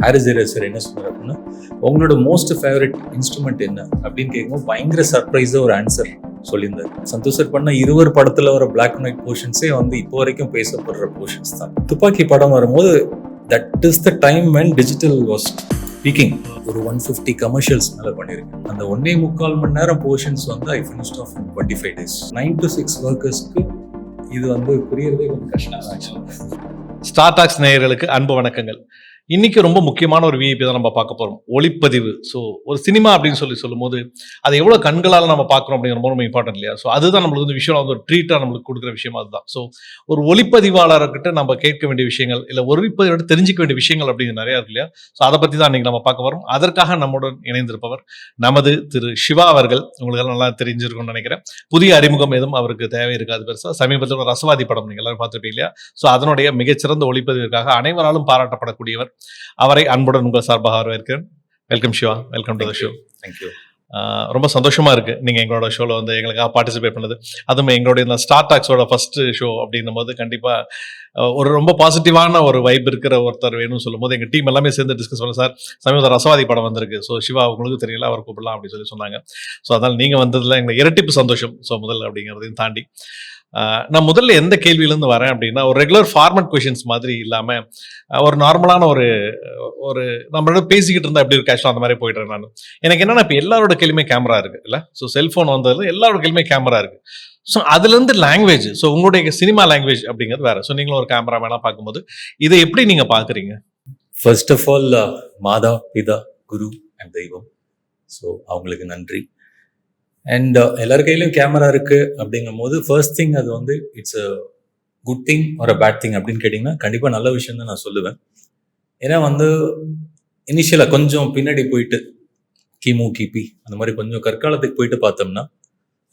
Harris Jayaraj sir என்ன சொன்னார் அப்படின்னா, உங்களோட மோஸ்ட் ஃபேவரட் இன்ஸ்ட்ருமெண்ட் என்ன அப்படின்னு கேட்கும்போது பயங்கர சர்ப்ரைஸாக ஒரு ஆன்சர் சொல்லியிருந்தார். சந்தோஷ் சார் பண்ண இருவர் படத்தில் வர பிளாக் அண்ட் ஒயிட் போர்ஷன்ஸே வந்து இப்போ வரைக்கும் பேசப்படுற போர்ஷன்ஸ் தான். துப்பாக்கி படம் வரும்போது that is the time when digital was speaking. ஒரு 150 கமர்ஷியல்ஸ் மேலே பண்ணியிருக்கேன். அந்த 1.25 மணி நேரம் போர்ஷன்ஸ் வந்து I finished off in 25 days. 9 to 6 ஒர்க்கர்ஸ்க்கு இது வந்து புரியறதே கொஞ்சம் கஷ்டம் ஆக்சுவலாக. ஸ்டார் டாக்ஸ் நேயர்களுக்கு அன்பு வணக்கங்கள். இன்னைக்கு ரொம்ப முக்கியமான ஒரு விஐபி தான் நம்ம பார்க்க போறோம், ஒளிப்பதிவு. ஸோ ஒரு சினிமா அப்படின்னு சொல்லும் போது அதை எவ்வளவு கண்களால் நம்ம பார்க்குறோம் அப்படிங்கிற ரொம்ப இம்பார்ட்டன்ட் இல்லையா? ஸோ அதுதான் நம்மளுக்கு வந்து விஷயம், ஒரு ட்ரீட்டாக நம்மளுக்கு கொடுக்குற விஷயம் அதுதான். ஸோ ஒரு ஒளிப்பதிவாளர்கிட்ட நம்ம கேட்க வேண்டிய விஷயங்கள், இல்லை ஒளிப்பதிவோட தெரிஞ்சிக்க வேண்டிய விஷயங்கள் அப்படிங்கிற நிறையா இருக்கு இல்லையா? ஸோ அதை பற்றி தான் இன்னைக்கு நம்ம பார்க்க வரோம். அதற்காக நம்முடன் இணைந்திருப்பவர் நமது திரு சிவா அவர்கள். உங்களுக்கு நல்லா தெரிஞ்சிருக்கும்னு நினைக்கிறேன். புதிய அறிமுகம் எதுவும் அவருக்கு தேவை இருக்காது பெருசாக. சமீபத்தில் ஒரு ரசவாதி படம் நீங்கள் எல்லாரும் பார்த்துருப்பீங்க இல்லையா? ஸோ அதனுடைய மிகச்சிறந்த ஒளிப்பதிவிற்காக அனைவராலும் பாராட்டப்படக்கூடியவர். அவரை அன்புடன் உங்கள் சார்பாக வரவேற்கிறேன். Welcome Shiva, welcome to the show. Thank you. ரொம்ப சந்தோஷமா இருக்கு நீங்க எங்களோட ஷோல வந்து எங்களுக்காக பார்ட்டிசிபேட் பண்ணது. அதுவும் எங்களுடைய இந்த ஸ்டார் டாக்ஸோட ஃபர்ஸ்ட் ஷோ அப்படின்னும் போது கண்டிப்பா ஒரு ரொம்ப பாசிட்டிவான ஒரு வைப் இருக்கிற ஒருத்தர் வேணும்னு சொல்லும் போது எங்க டீம் எல்லாமே சேர்ந்து டிஸ்கஸ் பண்ண, சார் சமீப ரசவாதி படம் வந்திருக்கு, ஸோ சிவா உங்களுக்கு தெரியல, அவர் கூப்பிடலாம் அப்படின்னு சொன்னாங்க. ஸோ அதனால நீங்க வந்ததுல எங்களுக்கு இரட்டிப்பு சந்தோஷம். ஸோ முதல்ல அப்படிங்கிறதையும் தாண்டி நான் முதல்ல எந்த கேள்வியிலேருந்து வரேன் அப்படின்னா, ஒரு ரெகுலர் ஃபார்மட் கொஷின்ஸ் மாதிரி இல்லாமல் ஒரு நார்மலான ஒரு நம்மளோட பேசிக்கிட்டு இருந்தால் எப்படி இருக்கு ஆக்சுவலாக அந்த மாதிரி போயிடுறேன் நான். எனக்கு என்னன்னா, இப்போ எல்லாரோட கையிலுமே கேமரா இருக்கு இல்லை? ஸோ செல்ஃபோன் வந்ததுல எல்லாரோட கையிலுமே கேமரா இருக்கு. ஸோ அதுலேருந்து லாங்குவேஜ், ஸோ உங்களுடைய சினிமா லாங்குவேஜ் அப்படிங்கிறது வேற. ஸோ நீங்களும் ஒரு கேமரா மேனாக பார்க்கும்போது இதை எப்படி நீங்கள் பார்க்குறீங்க? ஃபர்ஸ்ட் ஆஃப் ஆல் மாதா பிதா குரு அண்ட் தெய்வம், ஸோ அவங்களுக்கு நன்றி. அண்ட் எல்லார் கையிலும் கேமரா இருக்கு அப்படிங்கும் போது ஃபர்ஸ்ட் திங் அது வந்து இட்ஸ் அ குட் திங் ஒரு பேட் திங் அப்படின்னு கேட்டிங்கன்னா கண்டிப்பாக நல்ல விஷயம் தான் நான் சொல்லுவேன். ஏன்னா வந்து இனிஷியலாக கொஞ்சம் பின்னாடி போயிட்டு கிமு கிபி அந்த மாதிரி கொஞ்சம் கற்காலத்துக்கு போயிட்டு பார்த்தோம்னா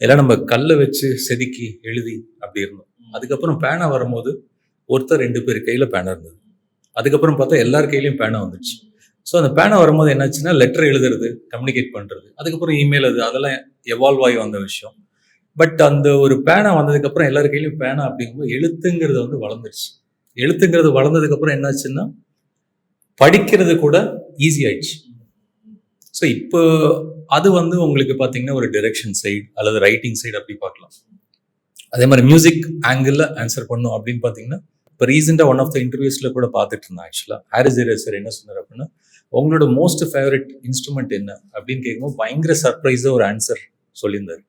எல்லாம் நம்ம கல்லை வச்சு செதுக்கி எழுதி அப்படி இருந்தோம். அதுக்கப்புறம் பேனா வரும்போது ஒருத்தர் 2 பேர் கையில் பேனா இருந்தது. அதுக்கப்புறம் பார்த்தா எல்லார் கையிலையும் பேனா வந்துடுச்சு. ஸோ அந்த பேனா வரும்போது என்னாச்சுன்னா லெட்டர் எழுதுறது, கம்யூனிகேட் பண்ணுறது, அதுக்கப்புறம் இமெயில், அதெல்லாம் எவால்வ் ஆகி வந்த விஷயம். பட் அந்த ஒரு பேனா வந்ததுக்கப்புறம் எல்லார் கையிலையும் பேனா அப்படிங்கும்போது எழுத்துங்கிறது வந்து வளர்ந்துருச்சு. எழுத்துங்கிறது வளர்ந்ததுக்கப்புறம் என்னாச்சுன்னா படிக்கிறது கூட ஈஸி ஆயிடுச்சு. ஸோ இப்போ அது வந்து உங்களுக்கு பார்த்தீங்கன்னா ஒரு டிரெக்ஷன் சைடு அல்லது ரைட்டிங் சைடு அப்படி பார்க்கலாம். அதே மாதிரி மியூசிக் ஆங்கிளில் ஆன்சர் பண்ணும் அப்படின்னு பார்த்தீங்கன்னா இப்போ ரீசெண்டாக ஒன் ஆஃப் த இன்டர்வியூஸில் கூட பார்த்துட்டு இருந்தேன். ஆக்சுவலாக ஹாரிஸ் ஜெயராஜ் சார் என்ன சொன்னார் அப்படின்னா, உங்களோட மோஸ்ட் ஃபேவரட் இன்ஸ்ட்ருமெண்ட் என்ன அப்படின்னு கேட்கும்போது பயங்கர சர்ப்ரைஸாக ஒரு ஆன்சர் சொல்லியிருந்தார்.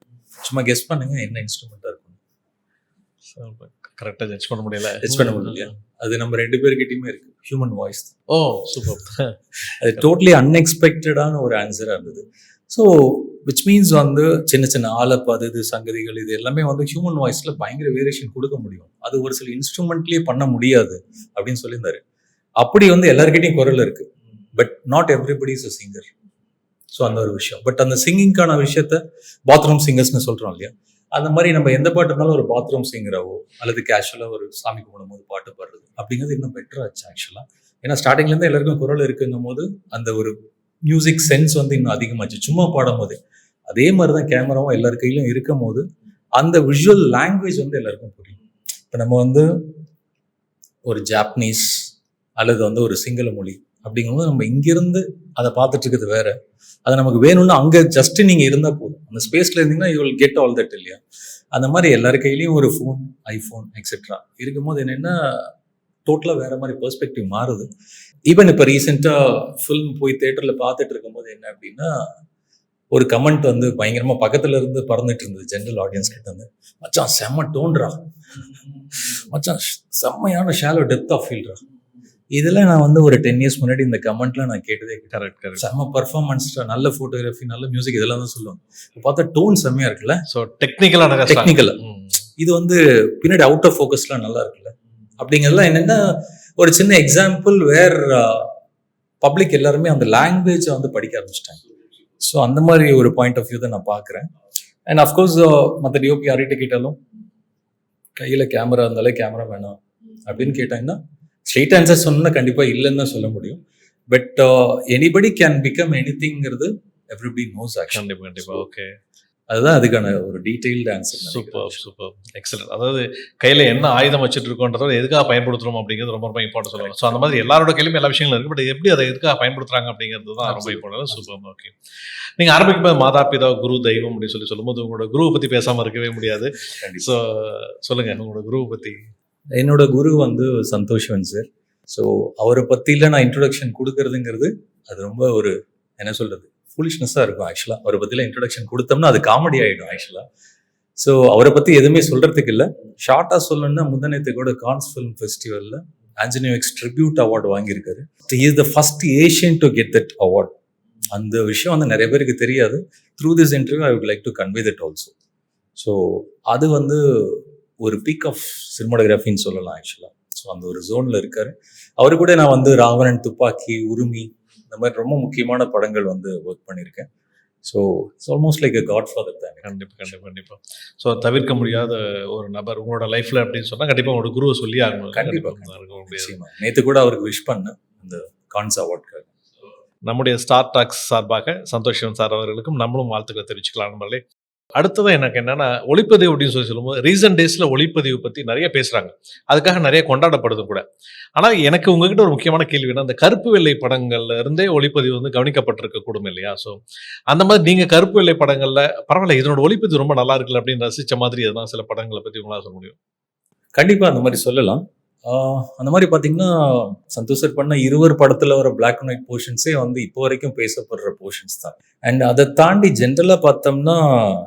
சும்மா கெஸ் பண்ணுங்க என்ன இன்ஸ்ட்ருமெண்ட்டாக இருக்கும். கரெக்டாக ஜட்ஜ் பண்ண முடியல, ஜட்ஜ் பண்ண முடியல. அது நம்ம 2 பேர்கிட்டயுமே இருக்கு, ஹியூமன் வாய்ஸ். ஓ சூப்பர். அது டோட்டலி அன்எக்ஸ்பெக்டடான ஒரு ஆன்சராக இருந்தது. ஸோ விச் மீன்ஸ் வந்து சின்ன சின்ன ஆலப் அது சங்கதிகள் இது எல்லாமே வந்து ஹியூமன் வாய்ஸில் பயங்கர வேரியேஷன் கொடுக்க முடியும். அது ஒரு சில இன்ஸ்ட்ருமெண்ட்லேயே பண்ண முடியாது அப்படின்னு சொல்லியிருந்தாரு. அப்படி வந்து எல்லாருக்கிட்டையும் குரல் இருக்கு, but not everybody is a singer. So அந்த ஒரு விஷயம். பட் அந்த சிங்கிங்கான விஷயத்த பாத்ரூம் சிங்கர்ஸ்னு சொல்கிறோம் இல்லையா? அந்த மாதிரி நம்ம எந்த பாட்டு இருந்தாலும் ஒரு பாத்ரூம் சிங்கராவோ அல்லது கேஷுவலாக ஒரு சாமி கும்பிடும் போது பாட்டு பாடுறது அப்படிங்கிறது இன்னும் பெட்டர் ஆச்சு ஆக்சுவலாக. ஏன்னா ஸ்டார்டிங்லேருந்து எல்லாருக்கும் குரல் இருக்குங்கும் போது அந்த ஒரு மியூசிக் சென்ஸ் வந்து இன்னும் அதிகமாச்சு சும்மா பாடும் போது. அதே மாதிரி தான் கேமராவும் எல்லார் கையிலும் இருக்கும் போது அந்த விஷுவல் லாங்குவேஜ் வந்து எல்லாருக்கும் புரியும். இப்போ நம்ம வந்து ஒரு ஜாப்பனீஸ் அல்லது வந்து ஒரு சிங்கள மொழி அப்படிங்கும்போது நம்ம இங்கிருந்து அதை பார்த்துட்டு இருக்கிறது வேற. அது நமக்கு வேணும்னா அங்கே ஜஸ்ட் நீங்கள் இருந்தால் போதும், அந்த ஸ்பேஸில் இருந்தீங்கன்னா you will get all that இல்லையா? அந்த மாதிரி எல்லார் கையிலையும் ஒரு ஃபோன், ஐஃபோன் எக்ஸெட்ரா இருக்கும்போது என்னென்னா டோட்டலாக வேற மாதிரி பெர்ஸ்பெக்டிவ் மாறுது. ஈவன் இப்போ ரீசெண்டாக ஃபில்ம் போய் தேட்டரில் பார்த்துட்டு இருக்கும்போது என்ன அப்படின்னா ஒரு கமெண்ட் வந்து பயங்கரமாக பக்கத்தில் இருந்து பறந்துட்டு இருந்தது ஜென்ரல் ஆடியன்ஸ் கிட்ட இருந்து, மச்சான் செம்ம டோன்ரா, மச்சான் செம்மையான ஷாலோ டெப்த் ஆஃப் ஃபீல்ரா. இதெல்லாம் நான் வந்து ஒரு 10 years முன்னாடி இந்த கமெண்ட்லாம் நான் கேட்டதே. கரெக்ட். செம்ம பர்ஃபார்மன்ஸ்டா, நல்ல ஃபோட்டோகிராஃபி, நல்ல மியூசிக், இதெல்லாம் தான் சொல்லுவாங்க. பார்த்தா டோன் செம்மையா இருக்குல்ல. ஸோ டெக்னிக்கலா இது வந்து பின்னாடி அவுட் ஆஃப் ஃபோக்கஸ்லாம் நல்லா இருக்குல்ல அப்படிங்கிறதுலாம் என்னென்னா ஒரு சின்ன எக்ஸாம்பிள் வேர் பப்ளிக் எல்லாருமே அந்த லாங்குவேஜை வந்து படிக்க ஆரம்பிச்சிட்டாங்க. ஸோ அந்த மாதிரி ஒரு பாயிண்ட் ஆஃப் வியூ தான் நான் பார்க்குறேன். அண்ட் அஃப்கோர்ஸ் மற்ற டிஓபி யார்கிட்ட கேட்டாலும் கையில் கேமரா இருந்தாலே கேமரா வேணாம் அப்படின்னு கேட்டாங்கன்னா ஸ்ட்ரெயிட் ஆன்சர் சொன்னா கண்டிப்பாக இல்லைன்னு தான் சொல்ல முடியும். பட் எனிபடி கேன் பிகம் எனிதிங்கிறது எவ்ரிபடி நோஸ் ஆக்சுவலி. கண்டிப்பா. ஓகே. அதுதான் அதுக்கான ஒரு டீடைல்டு ஆன்சர். Super excellent. அதாவது கையில என்ன ஆயுதம் வச்சுட்டு இருக்கோன்றத எதுக்காக பயன்படுத்துறோம் அப்படிங்கிறது ரொம்ப ரொம்ப இம்பார்ட்டன்ட் சொல்லுவாங்க. ஸோ அந்த மாதிரி எல்லாரோட கையிலும் எல்லா விஷயங்களும் இருக்கு. பட் எப்படி அதை எதுக்காக பயன்படுத்துறாங்க அப்படிங்கிறது தான் ரொம்ப இம்பார்ட்டன்ட். சூப்பர். ஓகே, நீங்க ஆரம்பிக்கும் போது மாதா பிதா குரு தெய்வம் அப்படின்னு சொல்லும்போது உங்களோட குருவை பத்தி பேசாம இருக்கவே முடியாது. ஸோ சொல்லுங்க உங்களோட குருவை பத்தி. என்னோட குரு வந்து சந்தோஷவன் சார். ஸோ அவரை பத்தியில நான் இன்ட்ரோடக்ஷன் கொடுக்கறதுங்கிறது அது ரொம்ப ஒரு என்ன சொல்றது ஃபூலிஷ்னஸாக இருக்கும் ஆக்சுவலாக. அவரை பற்றிலாம் இன்ட்ரடக்ஷன் கொடுத்தோம்னா அது காமெடி ஆகிடும் ஆக்சுவலாக. ஸோ அவரை பற்றி எதுவுமே சொல்கிறதுக்கு இல்லை. ஷார்ட்டாக சொல்லணும்னா முந்தனேத்து கூட கான்ஸ் ஃபிலிம் ஃபெஸ்டிவலில் ஆஞ்சனியோ எக்ஸ் ட்ரிபியூட் அவார்டு வாங்கியிருக்காரு. He is the first Asian to get that award. அந்த விஷயம் வந்து நிறைய பேருக்கு தெரியாது. Through this interview I would like to convey that also. So அது வந்து ஒரு பீக் ஆஃப் சினிமாட்டோகிராஃபின்னு சொல்லலாம் ஆக்சுவலாக. ஸோ அந்த ஒரு ஜோனில் இருக்காரு. அவரு கூட நான் வந்து ராவணன், துப்பாக்கி, உருமி இந்த மாதிரி ரொம்ப முக்கியமான படங்கள் வந்து ஒர்க் பண்ணியிருக்கேன். So it's almost like a godfather தான். கண்டிப்பாக. ஸோ தவிர்க்க முடியாத ஒரு நபர் உங்களோட லைஃப்ல அப்படின்னு சொன்னால் கண்டிப்பாக உங்களோட குருவை சொல்லி ஆகணும். கண்டிப்பாக. நேற்று கூட அவருக்கு விஷ் பண்ணேன் அந்த கான்ஸ் அவார்டுக்காக. நம்முடைய ஸ்டார் டாக்ஸ் சார்பாக சந்தோஷம் சார் அவர்களுக்கும் நம்மளும் வாழ்த்துக்களை தெரிவிச்சுக்கலாம். நம்மளே அடுத்ததான் எனக்கு என்னன்னா ஒளிப்பதிவு அப்படின்னு சொல்லும்போது ரீசன்ட் டேஸ்ல ஒளிப்பதிவு பத்தி நிறைய பேசுறாங்க. அதுக்காக நிறைய கொண்டாடப்படுது கூட. ஆனா எனக்கு உங்ககிட்ட ஒரு முக்கியமான கேள்வினா அந்த கருப்பு வெள்ளை படங்கள்ல இருந்தே ஒளிப்பதிவு வந்து கவனிக்கப்பட்டிருக்க கூடும் இல்லையா? ஸோ அந்த மாதிரி நீங்க கருப்பு வெள்ளை படங்கள்ல பரவாயில்ல இதனோட ஒளிப்பதிவு ரொம்ப நல்லா இருக்குல்ல அப்படின்னு ரசிச்ச மாதிரி எதனா சில படங்களை பத்தி உங்களால சொல்ல முடியும்? கண்டிப்பா அந்த மாதிரி சொல்லலாம். அந்த மாதிரி பார்த்தீங்கன்னா சந்தோஷ் சார் பண்ண 20 படத்தில் வர பிளாக் அண்ட் ஒயிட் போர்ஷன்ஸே வந்து இப்போ வரைக்கும் பேசப்படுற போர்ஷன்ஸ் தான். அண்ட் அதை தாண்டி ஜென்ரலாக பார்த்தோம்னா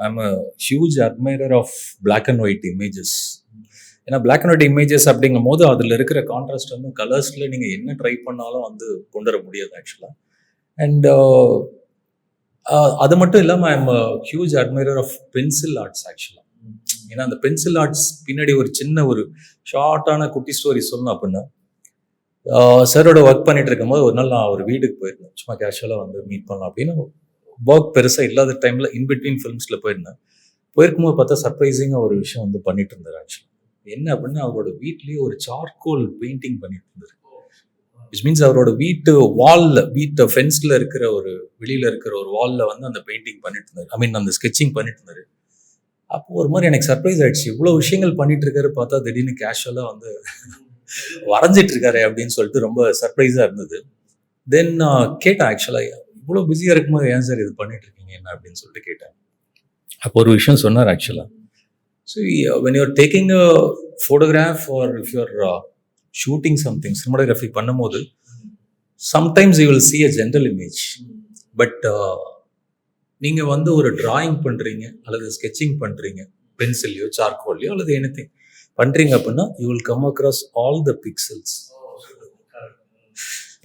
I'm a huge admirer of black and white images. ஏன்னா பிளாக் அண்ட் ஒயிட் இமேஜஸ் அப்படிங்கும் போது அதில் இருக்கிற கான்ட்ராஸ்ட் வந்து கலர்ஸில் நீங்கள் என்ன ட்ரை பண்ணாலும் வந்து கொண்டு வர முடியாது ஆக்சுவலாக. அண்ட் அது மட்டும் இல்லாமல் I'm a huge admirer of pencil arts ஆக்சுவலாக. ஏன்னா அந்த பென்சில் ஆர்ட்ஸ் பின்னாடி ஒரு சின்ன ஒரு ஷார்ட்டான குட்டி ஸ்டோரி சொல்லணும் அப்படின்னா, சாரோட ஒர்க் பண்ணிட்டு இருக்கும் போது ஒரு நாள் நான் ஒரு வீட்டுக்கு போயிருந்தேன். சும்மா கேஷுவலாக வந்து மீட் பண்ணலாம் அப்படின்னு. ஒர்க் பெருசாக இல்லாத டைமில் இன்பிட்வீன் ஃபிலிம்ஸில் போயிருந்தேன். போயிருக்கும்போது பார்த்தா சர்ப்ரைசிங்காக ஒரு விஷயம் வந்து பண்ணிட்டு இருந்தார் ஆக்சுவலி. என்ன அப்படின்னா அவரோட வீட்லேயே ஒரு சார்கோல் பெயிண்டிங் பண்ணிட்டு இருந்தார். விச் மீன்ஸ் அவரோட வீட்டு ஃபென்ஸில் இருக்கிற ஒரு வெளியில் இருக்கிற ஒரு வாலில் வந்து அந்த பெயிண்டிங் பண்ணிட்டு இருந்தார். ஐ மீன் அந்த ஸ்கெட்சிங் பண்ணிட்டு இருந்தார். அப்போ ஒரு மாதிரி எனக்கு சர்ப்ரைஸ் ஆயிடுச்சு. இவ்வளோ விஷயங்கள் பண்ணிட்டு இருக்காரு, பார்த்தா திடீர்னு கேஷுவலாக வந்து வரைஞ்சிட்டு இருக்காரு அப்படின்னு சொல்லிட்டு ரொம்ப சர்ப்ரைஸாக இருந்தது. தென் கேட்டேன் ஆக்சுவலாக இவ்வளோ பிஸியாக இருக்கும்போது ஏன் சார் இது பண்ணிட்டு இருக்கீங்க என்ன அப்படின்னு சொல்லிட்டு கேட்டேன். அப்போ ஒரு விஷயம் சொன்னார் ஆக்சுவலாக. So when you are taking a photograph or if you are shooting something cinematography பண்ணும்போது sometimes you will see a general image. But நீங்கள் வந்து ஒரு டிராயிங் பண்ணுறீங்க அல்லது ஸ்கெட்சிங் பண்ணுறீங்க பென்சில்லையோ சார்கோல்லையோ அல்லது எனிதிங் பண்ணுறீங்க அப்படின்னா you will come across all the pixels.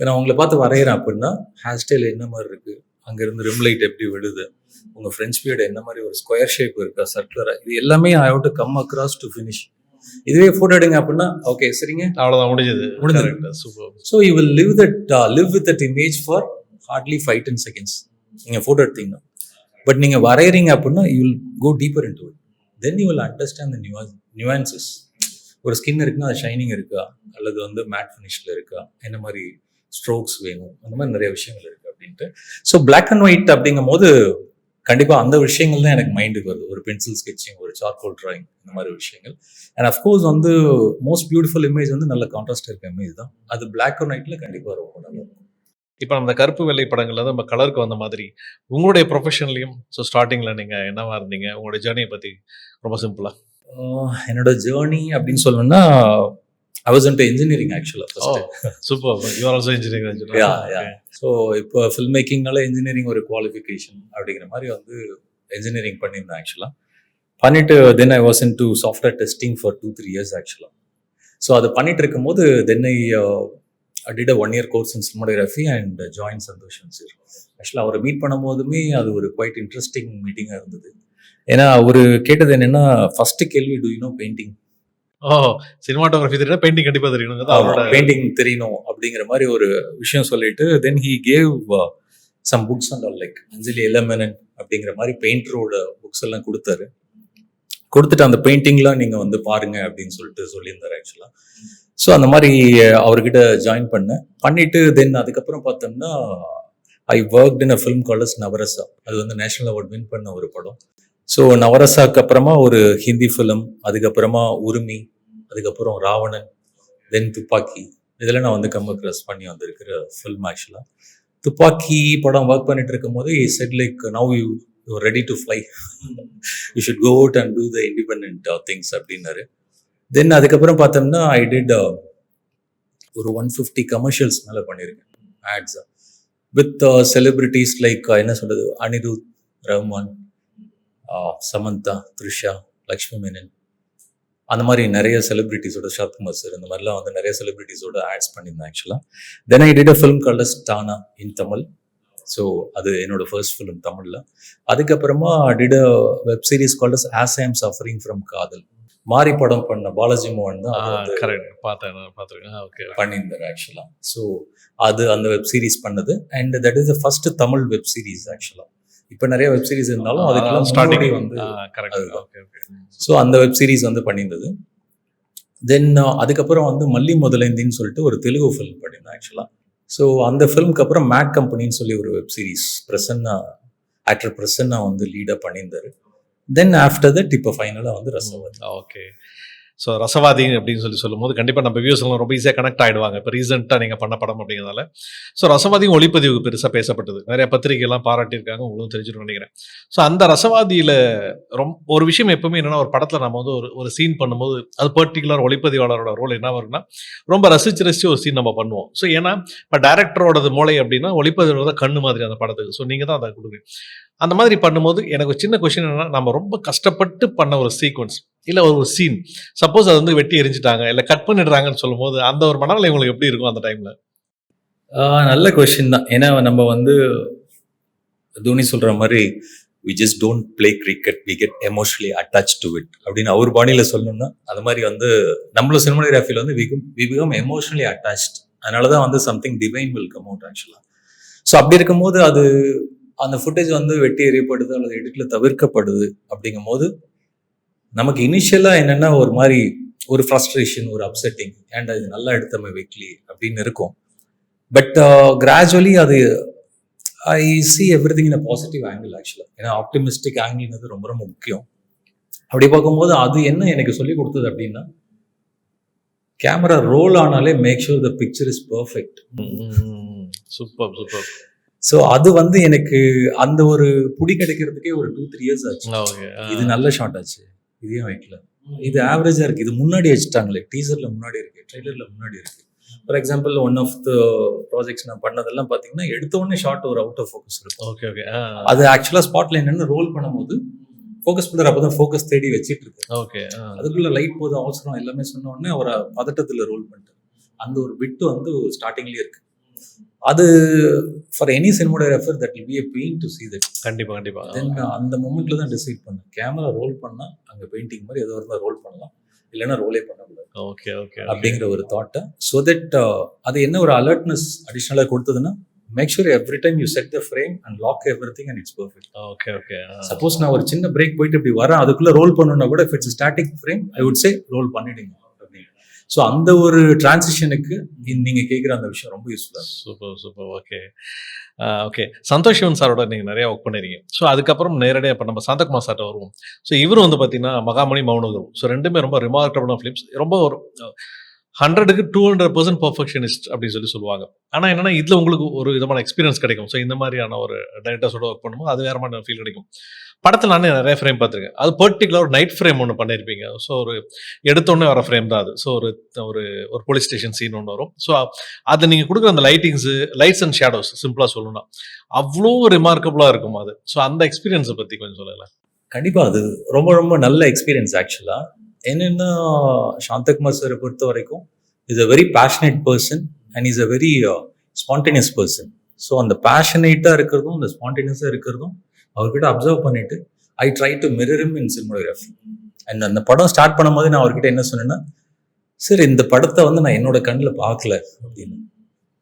நான் உங்களை பார்த்து வரைகிறேன் அப்படின்னா ஹேர் ஸ்டைல் என்ன மாதிரி இருக்குது, அங்கேருந்து ரிம்லைட் எப்படி விழுது, உங்கள் ஃப்ரெஞ்ச் பீரியட் என்ன மாதிரி ஒரு ஸ்கொயர் ஷேப் இருக்கா சர்க்குலராக, இது எல்லாமே I have to come across to finish. இதுவே ஃபோட்டோ எடுங்க அப்படின்னா ஓகே சரிங்க அவ்வளோதான் முடிஞ்சது. So you will live with that image for hardly 5-10 seconds நீங்கள் ஃபோட்டோ எடுத்தீங்கன்னா. பட் நீங்கள் வரைகிறீங்க அப்படின்னா you will go deeper into it. Then you will understand the nuances. ஒரு ஸ்கின் இருக்குன்னா அது ஷைனிங் இருக்கா அல்லது வந்து மேட் ஃபினிஷில் இருக்கா, என்ன மாதிரி ஸ்ட்ரோக்ஸ் வேணும், அந்த மாதிரி நிறைய விஷயங்கள் இருக்குது அப்படின்ட்டு. ஸோ பிளாக் அண்ட் ஒயிட் அப்படிங்கும் போது கண்டிப்பாக அந்த விஷயங்கள் தான் எனக்கு மைண்டுக்கு வருது. ஒரு பென்சில் ஸ்கெட்சிங், ஒரு சார்கோல் ட்ராயிங், இந்த மாதிரி விஷயங்கள். அண்ட் அஃப்கோர்ஸ் வந்து மோஸ்ட் பியூட்டிஃபுல் இமேஜ் வந்து நல்ல கான்ட்ராஸ்ட் இருக்க இமேஜ் தான். அது பிளாக் அண்ட் ஒயிட்டில் கண்டிப்பாக ரொம்ப நல்லா இருக்கும். இப்போ நம்ம கருப்பு வெள்ளை படங்கள்ல நம்ம கலருக்கு வந்த மாதிரி உங்களுடைய ப்ரொஃபஷன்லையும் ஸோ ஸ்டார்டிங்கில் நீங்கள் என்னவா இருந்தீங்க, உங்களுடைய ஜேர்னியை பற்றி ரொம்ப சிம்பிளா. என்னோட ஜேர்னி அப்படின்னு சொல்லணும்னா I was into engineering actually first. Super. You are also engineering. Yeah. So இப்போ ஃபில்ம் மேக்கிங்னால இன்ஜினியரிங் ஒரு குவாலிஃபிகேஷன் அப்படிங்கிற மாதிரி வந்து இன்ஜினியரிங் பண்ணியிருந்தேன் ஆக்சுவலாக. பண்ணிட்டு then I was in to software testing for 2-3 years ஆக்சுவலாக. ஸோ அது பண்ணிட்டு இருக்கும்போது then I did a 1-year course in cinematography and joined Santhoshan sir. ஆக்சுவலாக அவரை மீட் பண்ணும் போதுமே அது ஒரு குவைட் இன்ட்ரெஸ்டிங் மீட்டிங்காக இருந்தது. ஏன்னா அவர் கேட்டது என்னென்னா ஃபர்ஸ்ட் கேள்வி to you know painting. Cinematography தெரியணும், பெயிண்டிங் கண்டிப்பா தெரியணும், அவரோட பெயிண்டிங் தெரியணும் அப்படிங்கிற மாதிரி ஒரு விஷயம் சொல்லிட்டு then he gave some books and all like அஞ்சலி எலமெனன் அப்படிங்கிற மாதிரி பெயிண்டரோட புக்ஸ் எல்லாம் கொடுத்துட்டு அந்த பெயிண்டிங்லாம் நீங்கள் வந்து பாருங்க அப்படின்னு சொல்லிட்டு சொல்லியிருந்தார் ஆக்சுவலாக. ஸோ அந்த மாதிரி அவர்கிட்ட ஜாயின் பண்ணிட்டு தென் அதுக்கப்புறம் பார்த்தோம்னா I worked in a film called as Navarasa. அது வந்து நேஷனல் அவார்ட் வின் பண்ண ஒரு படம். ஸோ நவரசாக்கு அப்புறமா ஒரு ஹிந்தி ஃபிலிம், அதுக்கப்புறமா உரிமை, அதுக்கப்புறம் ராவணன், தென் துப்பாக்கி. இதெல்லாம் நான் வந்து கம் அக்ராஸ் பண்ணி வந்திருக்கிற ஃபில்ம் ஆக்சுவலாக. துப்பாக்கி படம் ஒர்க் பண்ணிட்டு இருக்கும் போது said like now you ready to fly, you should go out and do the independent things அப்படின்னாரு. தென் அதுக்கப்புறம் பார்த்தோம்னா ஐ டிட் ஒரு 150 கமர்ஷியல்ஸ் மேலே பண்ணியிருக்கேன் ஆட்ஸ் வித் செலிபிரிட்டிஸ் லைக் என்ன சொல்றது, அனிருத், ரஹ்மான், சமந்தா, த்ரிஷா, லக்ஷ்மி மேனன், அந்த மாதிரி நிறைய செலிபிரிட்டிஸோட, சரத்குமார் சார், இந்த மாதிரிலாம் வந்து நிறைய செலிபிரிட்டிஸோட ஆட்ஸ் பண்ணியிருந்தேன் ஆக்சுவலாக. Then I did a film called as Taana in Tamil. So அது என்னோட ஃபர்ஸ்ட் ஃபிலிம் தமிழில். அதுக்கப்புறமா did a web series called as as I am suffering from Kadhal. Maari படம் பண்ண பாலாஜி மோகன் தான் பண்ணியிருந்தார் ஆக்சுவலாக. ஸோ அது அந்த வெப் சீரிஸ் பண்ணது. And that is the first Tamil web series ஆக்சுவலாக. இப்போ நிறைய வெப் சீரிஸ் இருந்தாலும் அதுக்கெல்லாம் ஸ்டார்டிங் வந்து ஸோ அந்த வெப் சீரிஸ் வந்து பண்ணியிருந்தது. தென் அதுக்கப்புறம் வந்து மல்லி முதலேந்தின்னு சொல்லிட்டு ஒரு தெலுங்கு ஃபிலிம் பண்ணியிருந்தேன் ஆக்சுவலாக. ஸோ அந்த ஃபிலிம்க்கு அப்புறம் மேக் கம்பெனின்னு சொல்லி ஒரு web series Prasanna, actor Prasanna வந்து லீடாக பண்ணியிருந்தாரு. தென் ஆஃப்டர் தட் இப்போ ஃபைனலாக வந்து ரசவாதி. ஓகே. ஸோ ரசவாதி அப்படின்னு சொல்லும்போது கண்டிப்பாக நம்ம வியூஸ்லாம் ரொம்ப ஈஸியாக கனெக்ட் ஆகிடுவாங்க. இப்போ ரீசெண்டாக நீங்கள் பண்ண படம் அப்படிங்கிறதால. ஸோ ரசவாதியும் ஒளிப்பதிவு பெருசாக பேசப்பட்டது, நிறைய பத்திரிகைலாம் பாராட்டியிருக்காங்க, உங்களுக்கு தெரிஞ்சுன்னு நினைக்கிறேன். ஸோ அந்த ரசவாதியில் ஒரு விஷயம் எப்பவுமே என்னென்னா, ஒரு படத்தில் நம்ம வந்து ஒரு சீன் பண்ணும்போது அது பர்டிகுலர் ஒளிப்பதிவாளரோட ரோல் என்ன வரும்னா, ரொம்ப ரசிச்சு ஒரு சீன் நம்ம பண்ணுவோம். ஸோ ஏன்னா இப்போ டைரக்டரோடது மூளை அப்படின்னா ஒளிப்பதிவோட கண்ணு மாதிரி அந்த படத்துக்கு. ஸோ நீங்கள் தான் அதை கொடுக்குறீங்க. அந்த மாதிரி பண்ணும்போது எனக்கு சின்ன கொஸ்டின் என்னன்னா, நம்ம ரொம்ப கஷ்டப்பட்டு பண்ண ஒரு சீக்வன்ஸ் இல்லை ஒரு சீன், சப்போஸ் அது வந்து வெட்டி எரிஞ்சிட்டாங்க இல்லை கட் பண்ணிடுறாங்கன்னு சொல்லும் போது அந்த ஒரு மனநிலை உங்களுக்கு எப்படி இருக்கும் அந்த டைம்ல? நல்ல கொஸ்டின் தான். ஏன்னா நம்ம வந்து தோனி சொல்ற மாதிரி we just don't play cricket, we get emotionally attached to it அப்படின்னு அவர் பாணியில சொல்லணும்னா, அது மாதிரி வந்து நம்மளோட சினிமாட்டோகிராஃபியில் வந்து we become emotionally attached. அதனால தான் வந்து something divine will come out ஆக்சுவலாக. ஸோ அப்படி இருக்கும்போது அது அந்த ஃபுட்டேஜ் வந்து வெட்டி எறியப்படுது அல்லது எடிட்ல தவிர்க்கப்படுது அப்படிங்கும் போது நமக்கு இனிஷியலா என்னன்னா ஒரு மாதிரி ஒரு ஃப்ரஸ்ட்ரேஷன், ஒரு அப்செட்டிங், அண்ட் அது நல்லா எடுத்தமே வெக்லி அப்படின்னு இருக்கும். பட் கிராஜுவலி அது I see everything in a positive angle ஆக்சுவலாக. ஏன்னா ஆப்டிமிஸ்டிக் ஆங்கிள்ன்றது ரொம்ப ரொம்ப முக்கியம். அப்படி பார்க்கும்போது அது என்ன எனக்கு சொல்லி கொடுத்தது அப்படின்னா, கேமரா ரோல் ஆனாலே make sure the picture is perfect. Super super. So அது வந்து எனக்கு அந்த ஒரு புடி கிடைக்கிறதுக்கே ஒரு 2-3 இயர்ஸ் ஆச்சு. இது நல்ல ஷாட் ஆச்சு, இதையும் வைக்கல, இது ஆவரேஜா இருக்கு, இது முன்னாடி வச்சுட்டாங்களே, டீசர்ல முன்னாடி இருக்கு, ட்ரெய்லர்ல முன்னாடி இருக்கு. For example one of the projects நான் பண்ணதெல்லாம் பார்த்தீங்கன்னா, எடுத்த உடனே ஷாட் ஒரு அவுட் ஆஃப் ஃபோக்கஸ் இருக்கும். Okay okay. அது ஆக்சுவலா ஸ்பாட்ல என்னன்னு ரோல் பண்ணும்போது ஃபோக்கஸ் பில்லர் அப்பதான் ஃபோக்கஸ் தேடி வச்சிட்டு இருக்கு. ஓகே. அதுக்குள்ள லைட் போது அவசரம் எல்லாமே சொன்ன உடனே அவரை பதட்டத்துல ரோல் பண்ணிட்டு அந்த ஒரு பிட் வந்து ஸ்டார்டிங்லயே இருக்கு. அது for any cinematographer that will be a pain to see that. கண்டிப்பா கண்டிப்பா. தென் அந்த மொமெண்ட்ல தான் டிசைட் பண்ணேன், கேமரா ரோல் பண்ணா அங்க பெயிண்டிங் மாதிரி ஏதோ இருந்தால் ரோல் பண்ணலாம், இல்லைன்னா ரோலே பண்ணக்கூடாது. Okay okay. அப்படிங்கிற ஒரு தாட்டை ஸோ தட் அது என்ன ஒரு அலர்ட்னஸ் அடிஷ்னலாக கொடுத்ததுன்னா, make sure every time you set the frame and lock everything and it's perfect. Okay okay. Suppose நான் ஒரு சின்ன பிரேக் போயிட்டு இப்படி வரேன், அதுக்குள்ள ரோல் பண்ணணும்னா கூட if it's static frame I would say roll பண்ணிடுங்க. ஸோ அந்த ஒரு டிரான்சிஷனுக்கு நீங்கள் கேட்குற அந்த விஷயம் ரொம்ப யூஸ்ஃபுல்லாக. Super super. Okay okay. Santosh Sivan சாரோட நீங்கள் நிறைய ஒர்க் பண்ணிருக்கீங்க. ஸோ அதுக்கப்புறம் நேரடியாக இப்போ நம்ம சாந்தகுமார் சார்ட்ட வருவோம். ஸோ இவர் வந்து பார்த்தீங்கன்னா மகாமணி, மௌனகுரு, ஸோ ரெண்டுமே ரொம்ப ரிமார்க்கபிளான ஃபிலிம்ஸ். ரொம்ப ஒரு 100க்கு 200% பர்ஃபெக்ஷனிஸ்ட் அப்படின்னு சொல்லுவாங்க. ஆனால் என்னன்னா இதில் உங்களுக்கு ஒரு விதமான எக்ஸ்பீரியன்ஸ் கிடைக்கும். ஸோ இந்த மாதிரியான ஒரு டைரக்டர்ஸோட ஒர்க் பண்ணும்போது அது வேற மாதிரி ஃபீல் கிடைக்கும். படத்தில் நானே நிறைய ஃப்ரேம் பார்த்துருக்கேன். அது பர்டிகுலர் ஒரு நைட் ஃப்ரேம் ஒன்று பண்ணியிருப்பீங்க. ஸோ ஒரு எடுத்தோடனே வர ஃப்ரேம் தான் அது. ஸோ ஒரு போலீஸ் ஸ்டேஷன் சீன் ஒன்று வரும். ஸோ அதை நீங்கள் கொடுக்குற அந்த லைட்ஸ் அண்ட் ஷேடோஸ் சிம்பிளாக சொல்லணும்னா அவ்வளோ ரிமார்க்கபுளாக இருக்கும் அது. ஸோ அந்த எக்ஸ்பீரியன்ஸை பற்றி கொஞ்சம் சொல்லலாம். கண்டிப்பாக அது ரொம்ப ரொம்ப நல்ல எக்ஸ்பீரியன்ஸ் ஆக்சுவலாக. என்னென்னா சாந்தகுமார் சாரை பொறுத்த வரைக்கும் is a very passionate person and is a very spontaneous person. So அந்த பேஷனேட்டாக இருக்கிறதும் அந்த ஸ்பான்டேனியஸாக இருக்கிறதும் அவர்கிட்ட அப்சர்வ் பண்ணிட்டு I try to mirror him in cinematography. And அந்த படம் ஸ்டார்ட் பண்ணும்போது நான் அவர்கிட்ட என்ன சொன்னேன்னா, சரி இந்த படத்தை வந்து நான் என்னோட கண்ணில் பார்க்கல அப்படின்னு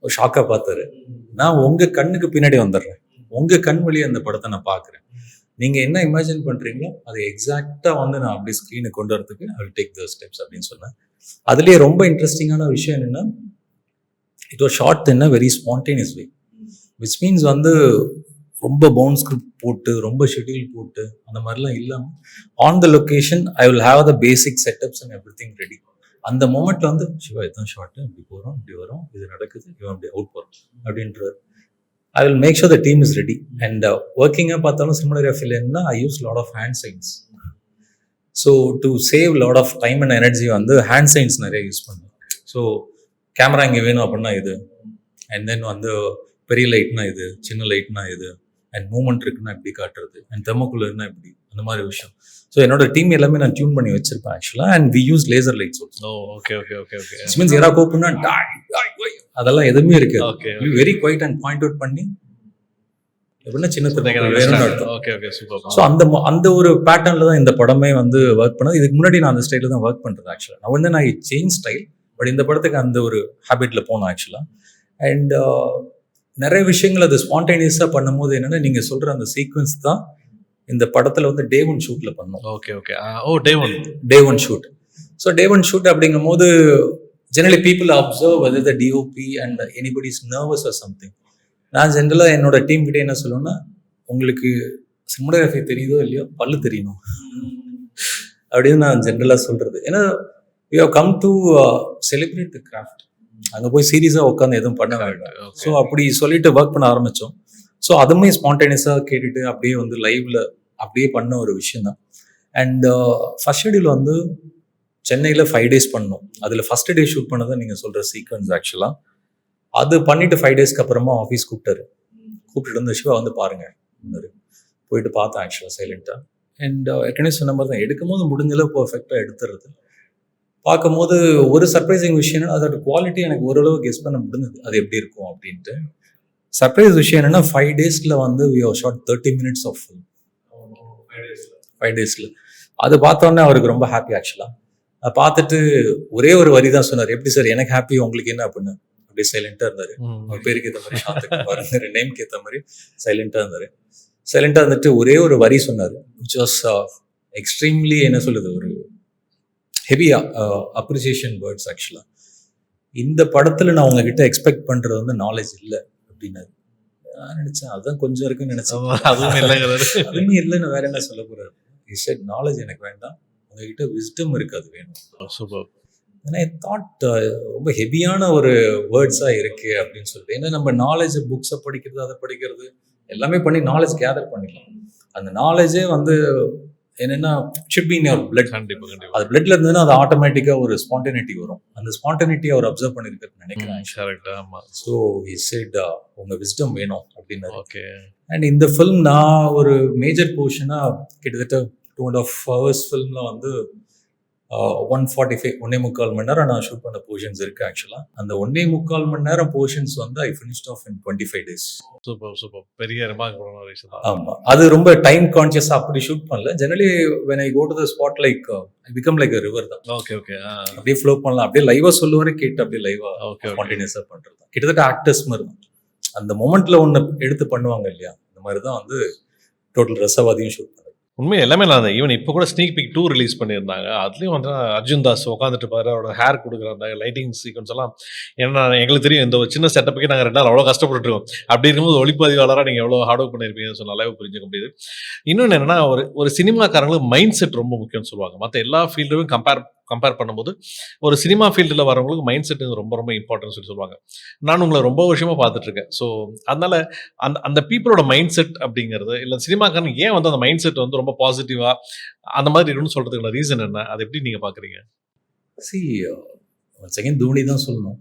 ஒரு ஷாக்காக பார்த்தாரு. நான் உங்கள் கண்ணுக்கு பின்னாடி வந்துடுறேன், உங்கள் கண் வழியே அந்த படத்தை நான் பார்க்குறேன், நீங்கள் என்ன இமேஜின் பண்ணுறீங்களோ அதை எக்ஸாக்டாக வந்து நான் அப்படி ஸ்க்ரீனை கொண்டு வரதுக்கு I will take the steps அப்படின்னு சொன்னேன். அதுலேயே ரொம்ப இன்ட்ரெஸ்டிங்கான விஷயம் என்னென்னா, it was shot in a very spontaneous way, which means வந்து ரொம்ப பவுண்ட் ஸ்கிரிப்ட் போட்டு ரொம்ப ஷெட்யூல் போட்டு அந்த மாதிரிலாம் இல்லாமல் on the location I will have the basic setups and every thing ready. அந்த மொமெண்ட்ல வந்து சிவா இதுதான் ஷார்ட்டு, இப்படி போகிறோம், இப்படி வரோம், இது நடக்குது, இவன் இப்படி அவுட் போகிறோம் அப்படின்றார். I will make sure the team is ready. And ஒர்க்கிங்காக பார்த்தாலும் சினிமாட்டோகிராஃபியில் என்ன I use lot of hand signs. So to save lot of time and energy வந்து ஹேண்ட் சைன்ஸ் நிறைய யூஸ் பண்ணுவேன். ஸோ கேமரா இங்கே வேணும் அப்படின்னா இது, அண்ட் தென் வந்து பெரிய லைட்னா இது, சின்ன லைட்னா இது, அண்ட் மூமெண்ட் இருக்குன்னா இப்படி காட்டுறது, அண்ட் தெர்மோகுலர்னா இப்படி, அந்த மாதிரி விஷயம். ஸோ என்னோட டீம் எல்லாமே நான் டியூன் பண்ணி வச்சிருப்பேன் ஆக்சுவலாக. And we use laser lights also. Okay okay okay okay. It means யாரா கோப்புன்னா அதெல்லாம் எதுவுமே இருக்காது. Very quiet and point out பண்ணி எப்படின்னா சின்ன வேணும்னு அர்த்தம். Okay okay super. ஸோ அந்த ஒரு பேட்டர்ன்ல தான் இந்த படமே வந்து ஒர்க் பண்ணது. இதுக்கு முன்னாடி நான் அந்த ஸ்டைலில் தான் ஒர்க் பண்ணுறது ஆக்சுவலாக. நான் வந்து நான் சேஞ்ச் ஸ்டைல், பட் இந்த படத்துக்கு அந்த ஒரு ஹேபிட்ல போனோம் ஆக்சுவலாக. அண்ட் நிறைய விஷயங்கள் அது ஸ்பான்டேனியஸாக பண்ணும்போது என்னன்னா நீங்கள் சொல்கிற அந்த சீக்வன்ஸ் தான் இந்த படத்தில் வந்து டே ஒன் ஷூட்டில் பண்ணோம். Okay okay. Oh day one shoot. So day one shoot அப்படிங்கும் போது generally people observe whether the DOP and anybody is nervous or something. நான் ஜென்ரலாக என்னோட டீம் கிட்டே என்ன சொல்லுவேன்னா, உங்களுக்கு சினிமாட்டோகிராஃபி தெரியுதோ இல்லையோ பல்லு தெரியணும் அப்படின்னு நான் ஜென்ரலாக சொல்கிறது. ஏன்னா we have come to celebrate the craft. அங்கே போய் சீரியஸாக உட்காந்து எதுவும் பண்ண வேண்டாம். ஸோ அப்படி சொல்லிட்டு ஒர்க் பண்ண ஆரம்பித்தோம். ஸோ அதுவுமே ஸ்பான்டேனியஸாக கேட்டுட்டு அப்படியே வந்து லைவ்ல அப்படியே பண்ண ஒரு விஷயம் தான். அண்ட் ஃபர்ஸ்ட் ஷெடியூல் வந்து சென்னையில் 5 days பண்ணோம். அதில் ஃபர்ஸ்ட் டே ஷூட் பண்ணதை நீங்கள் சொல்கிற சீக்வன்ஸ் ஆக்சுவலாக. அது பண்ணிட்டு 5 daysக்கு அப்புறமா ஆஃபீஸ் கூப்பிட்டு வந்து சிவா வந்து பாருங்க போயிட்டு பார்த்தேன் ஆக்சுவலாக சைலண்டாக. அண்ட் ஏற்கனவே சொன்ன மாதிரி தான் எடுக்கும்போது முடிஞ்சளவு பர்ஃபெக்டாக எடுத்துறது. பார்க்கும்போது ஒரு சர்ப்ரைசிங் விஷயம், அதோட குவாலிட்டி எனக்கு ஓரளவு கெஸ் பண்ண முடிஞ்சது அது எப்படி இருக்கும் அப்படின்ட்டு. சர்ப்ரைஸ் விஷயம் என்னன்னா 5 daysல வந்து we have shot 30 minutes of film. 5 daysல அது பார்த்தோன்னே அவருக்கு ரொம்ப ஹாப்பி ஆக்சுவலாக. அதை பார்த்துட்டு ஒரே ஒரு வரி தான் சொன்னார், எப்படி சார் எனக்கு ஹாப்பி, உங்களுக்கு என்ன அப்படின்னு. அப்படியே சைலண்டாக இருந்தார். அவர் பேருக்கு ஏற்ற மாதிரி ஷாத்துக்கு நேம்க்கு ஏற்ற மாதிரி சைலண்டாக இருந்தார். சைலண்டாக இருந்துட்டு ஒரே ஒரு வரி சொன்னார், which was எக்ஸ்ட்ரீம்லி என்ன சொல்லுது, ஒரு ஹெவியா அப்ரிசியேஷன் வேர்ட்ஸ் ஆக்சுவலாக. இந்த படத்தில் நான் உங்ககிட்ட எக்ஸ்பெக்ட் பண்ணுறது வந்து நாலேஜ் இல்லை அப்படின்னாரு. நான் நினைச்சேன் அதுதான் கொஞ்சம் இருக்குன்னு நினைச்சேன். அதுவுமே இல்லைன்னு வேற என்ன சொல்ல போறாரு. நாலேஜ் எனக்கு வேண்டாம், உங்ககிட்ட விஸ்டம் இருக்கு, அது வேணும். ஐ தாட் ரொம்ப ஹெவியான ஒரு வேர்ட்ஸா இருக்கு அப்படின்னு சொல்லிட்டு. ஏன்னா நம்ம நாலேஜ் புக்ஸை படிக்கிறது, அதை படிக்கிறது எல்லாமே பண்ணி நாலேஜ் கேதர் பண்ணிக்கலாம். அந்த நாலேஜே வந்து என்னன்னா should be in your blood. அது பிளட்ல இருந்ததுன்னா அது ஆட்டோமேட்டிக்கா ஒரு ஸ்பான்டேனிட்டி வரும். அந்த ஸ்பான்டேனிட்டி அவர் அப்சர்வ் பண்ணிருக்காருன்னு நினைக்கிறேன். ஸோ he said உங்க விஸ்டம் வேணும் அப்படின்னாரு. ஓகே. அண்ட் இந்த ஃபிலிம் நான் ஒரு மேஜர் போர்ஷனா கிட்டத்தட்ட 2.5 hours ஃபிலிம்ல வந்து 145 1.25 மணி நேரம் நான் ஷூட் பண்ண போர்ஷன்ஸ் இருக்கு ஆக்சுவலா. அந்த 1.25 மணி நேரம் போர்ஷன்ஸ் வந்து I finished off in 25 days. Super பெரிய ரிமார்க்கபிளான விஷயம் தான். ஆமா, அது ரொம்ப டைம் கான்ஷியஸா அப்படி ஷூட் பண்ணல. Generally when I go to the spot like I become like a river தான். ஓகே அப்படியே ஃப்ளோ பண்ணலாம், அப்படியே லைவா சொல்லுவாரு, கேட்டு அப்படியே லைவா கான்டினியூஸா பண்றது தான். கிட்டத்தட்ட ஆக்டர்ஸ் மாதிரி தான். அந்த மொமெண்ட்ல ஒன்னு எடுத்து பண்ணுவாங்க இல்லையா, அந்த மாதிரி தான் வந்து டோட்டல் ரசவாதியும் ஷூட் பண்ணது. உண்மையை எல்லாமே நான் ஈவன் இப்போ கூட ஸ்னீக் பிக் 2 ரிலீஸ் பண்ணியிருந்தாங்க. அதுலேயும் வந்து அர்ஜுன் தாஸ் உட்காந்துட்டு பாரு, அவரோட ஹேர் கொடுக்குறாங்க, லைட்டிங் சீக்வன்ஸ் எல்லாம். ஏன்னா எங்களுக்கு தெரியும் இந்த ஒரு சின்ன செட்டப்புக்கே நாங்கள் 2 நாள் அவ்வளோ கஷ்டப்பட்டுருக்கோம். அப்படி இருக்கும்போது ஒளிப்பதிவாளராக நீங்கள் எவ்வளோ ஹார்ட் ஒர்க் பண்ணியிருப்பீங்கன்னு சொன்ன அளவு புரிஞ்சுக்க முடியுது. இன்னொன்று என்னன்னா, ஒரு சினிமாக்காரங்களுக்கு மைண்ட் செட் ரொம்ப முக்கியம்னு சொல்லுவாங்க. மற்ற எல்லா ஃபீல்டுமே கம்பேர் பண்ணும்போது ஒரு சினிமா ஃபீல்டில் வரவங்களுக்கு மைண்ட் செட் ரொம்ப ரொம்ப இம்பார்ட்டன்ட் சொல்லுவாங்க. நான் உங்களை ரொம்ப வருஷமாக பார்த்துட்டு இருக்கேன். ஸோ அதனால அந்த பீப்புளோட மைண்ட் செட் அப்படிங்கிறது, இல்லை சினிமாக்காரன் ஏன் வந்து அந்த மைண்ட் செட் வந்து ரொம்ப பாசிட்டிவா அந்த மாதிரி இருக்குன்னு சொல்றதுக்கான ரீசன் என்ன, அதை எப்படி நீங்க பாக்குறீங்க? See, once again தோனி தான் சொல்லணும்,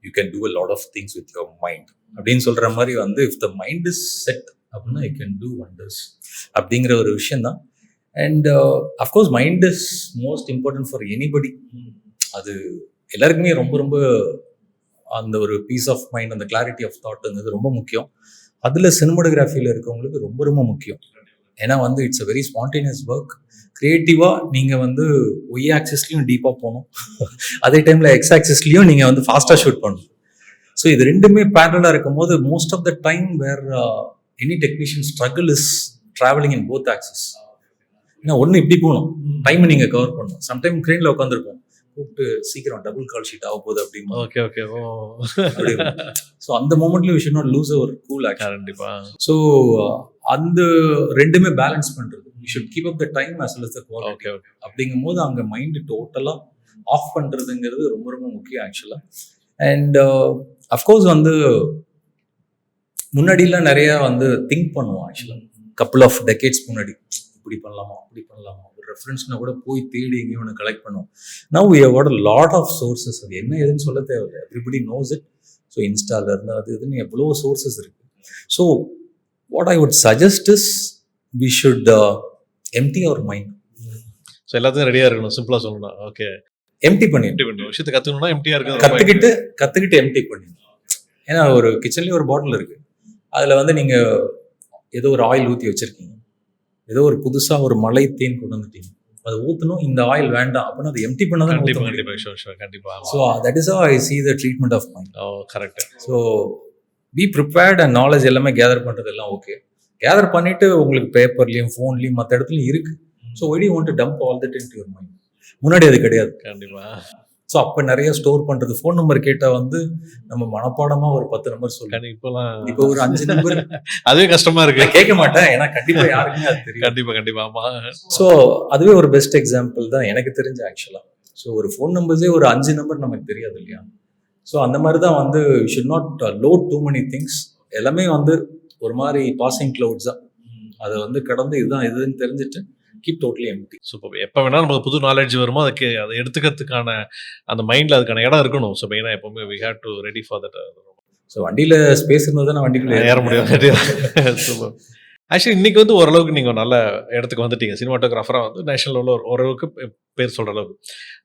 you can do a lot of things with your mind அப்படின்னு சொல்ற மாதிரி வந்து if the mind is set அப்படின்னா you can do wonders அப்படிங்கிற ஒரு விஷயம் தான். And of course mind is most important for anybody. அது எல்லாருக்குமே ரொம்ப ரொம்ப அந்த ஒரு பீஸ் ஆஃப் மைண்ட், அந்த கிளாரிட்டி ஆஃப் தாட்ங்கிறது ரொம்ப முக்கியம். அதில் சினிமாட்டோகிராஃபியில் இருக்கவங்களுக்கு ரொம்ப ரொம்ப முக்கியம். ஏன்னா வந்து it's a very spontaneous work. கிரியேட்டிவாக நீங்கள் வந்து ஒய் ஆக்சிஸ்லையும் டீப்பாக போகணும், அதே டைமில் எக்ஸ் ஆக்சிஸ்லையும் நீங்கள் வந்து ஃபாஸ்ட்டாக ஷூட் பண்ணணும். ஸோ இது ரெண்டுமே பேரலாக இருக்கும் போது most of the time where any technician struggle is travelling in both axis. ஏன்னா ஒன்று இப்படி போகணும், டைமை நீங்கள் கவர் பண்ணணும். சம்டைம் க்ரெயினில் உட்காந்துருப்போம், கூப்பிட்டு சீக்கிரம் டபுள் கால் ஷீட் ஆக போகுது அப்படிமா. Okay okay. ஓ ஸோ அந்த மொமெண்ட்ல we should not lose our cool actually. கண்டிப்பா. ஸோ அந்த ரெண்டுமே பேலன்ஸ் பண்றது. We should keep up the time as well as the quality. Okay okay. அப்படிங்கும் போது அங்க மைண்ட் டோட்டலா ஆஃப் பண்றதுங்கிறது ரொம்ப ரொம்ப முக்கியம் ஆக்சுவலா. அண்ட் அஃப்கோர்ஸ் வந்து முன்னாடிலாம் நிறைய வந்து திங்க் பண்ணுவோம் ஆக்சுவலா. கப்புள் ஆஃப் டெக்கேட்ஸ் முன்னாடி இப்படி பண்ணலாமா அப்படி பண்ணலாமா ஒரு ரெஃபரன்ஸ்னா கூட போய் தேடி எங்கேயும் ஒன்று கலெக்ட் பண்ணுவோம். Now we have got a lot of sources. அது என்ன ஏதுன்னு சொல்ல தேவையில்லை, எவ்ரிபடி நோஸ் இட். ஸோ இன்ஸ்டால இருந்து அது இதுன்னு எவ்வளோ சோர்சஸ் இருக்கு. So what I would suggest is we should empty our mind. So எல்லாத்தையும் ரெடியா இருக்கணும், சிம்பிளா சொல்லணும். ஓகே. எம்டி பண்ணி எம்டி பண்ணி விஷயத்தை கத்துக்கணும்னா எம்டியா இருக்கு. கத்துக்கிட்டு எம்டி பண்ணி. ஏன்னா ஒரு கிச்சன்லயே ஒரு பாட்டில் இருக்கு, அதுல வந்து நீங்க ஏதோ ஒரு ஆயில் ஊற்றி வச்சிருக்கீங்க, ஏதோ ஒரு புதுசா ஒரு மலை தேன் கொண்டு வந்துட்டீங்க, அதை ஊற்றணும், இந்த ஆயில் வேண்டாம் அப்படின்னா அதை எம்டி பண்ண தான். கண்டிப்பா. So that is how I see the treatment of mind. Oh correct. So be prepared and knowledge எல்லாமே கேதர் பண்ணுறது எல்லாம் ஓகே. கேதர் பண்ணிட்டு உங்களுக்கு பேப்பர்லையும் ஃபோன்லையும் மற்ற இடத்துலையும் இருக்கு. So why do you want to dump all that into your mind? முன்னாடி அது கிடையாது. கண்டிப்பா. ஸோ அப்போ நிறைய ஸ்டோர் பண்றது, ஃபோன் நம்பர் கேட்டால் வந்து நம்ம மனப்பாடமா ஒரு 10 நம்பர் சொல்லி, இப்போ ஒரு 5 நம்பர் அதுவே கஷ்டமா இருக்கு. கேட்க மாட்டேன், ஏன்னா கண்டிப்பா யாருக்குமே அது தெரியும். கண்டிப்பா. ஆமா. ஸோ அதுவே ஒரு பெஸ்ட் எக்ஸாம்பிள் தான் எனக்கு தெரிஞ்ச ஆக்சுவலா. ஸோ ஒரு ஃபோன் நம்பர்ஸே ஒரு 5 நம்பர் நமக்கு தெரியாது இல்லையா. ஸோ அந்த மாதிரி தான் வந்து you should not load too many things. எல்லாமே வந்து ஒரு மாதிரி பாசிங் கிளவுட்ஸ் தான், அதை வந்து கடந்து இதுதான் இதுன்னு தெரிஞ்சுட்டு கீப் டோட்டலி எம்டி. சூப்பர். எப்போ வேணாலும் நமக்கு புது நாலேஜ் வருமோ அதுக்கு அதை எடுத்துக்கிறதுக்கான அந்த மைண்ட்ல அதுக்கான இடம் இருக்கணும். ஸோ மெயினாக எப்பவுமே we have to ready for that. So வண்டியில ஸ்பேஸ் இருந்தால் தான் வண்டிக்குள்ள ஏற முடியும். சூப்பர். ஆக்சுவலி இன்னைக்கு வந்து ஓரளவுக்கு நீங்கள் ஒரு நல்ல இடத்துக்கு வந்துட்டீங்க. சினிமாட்டோகிராஃபராக வந்து நேஷனல் லெவலில் ஓரளவுக்கு பேர் சொல்கிற அளவுக்கு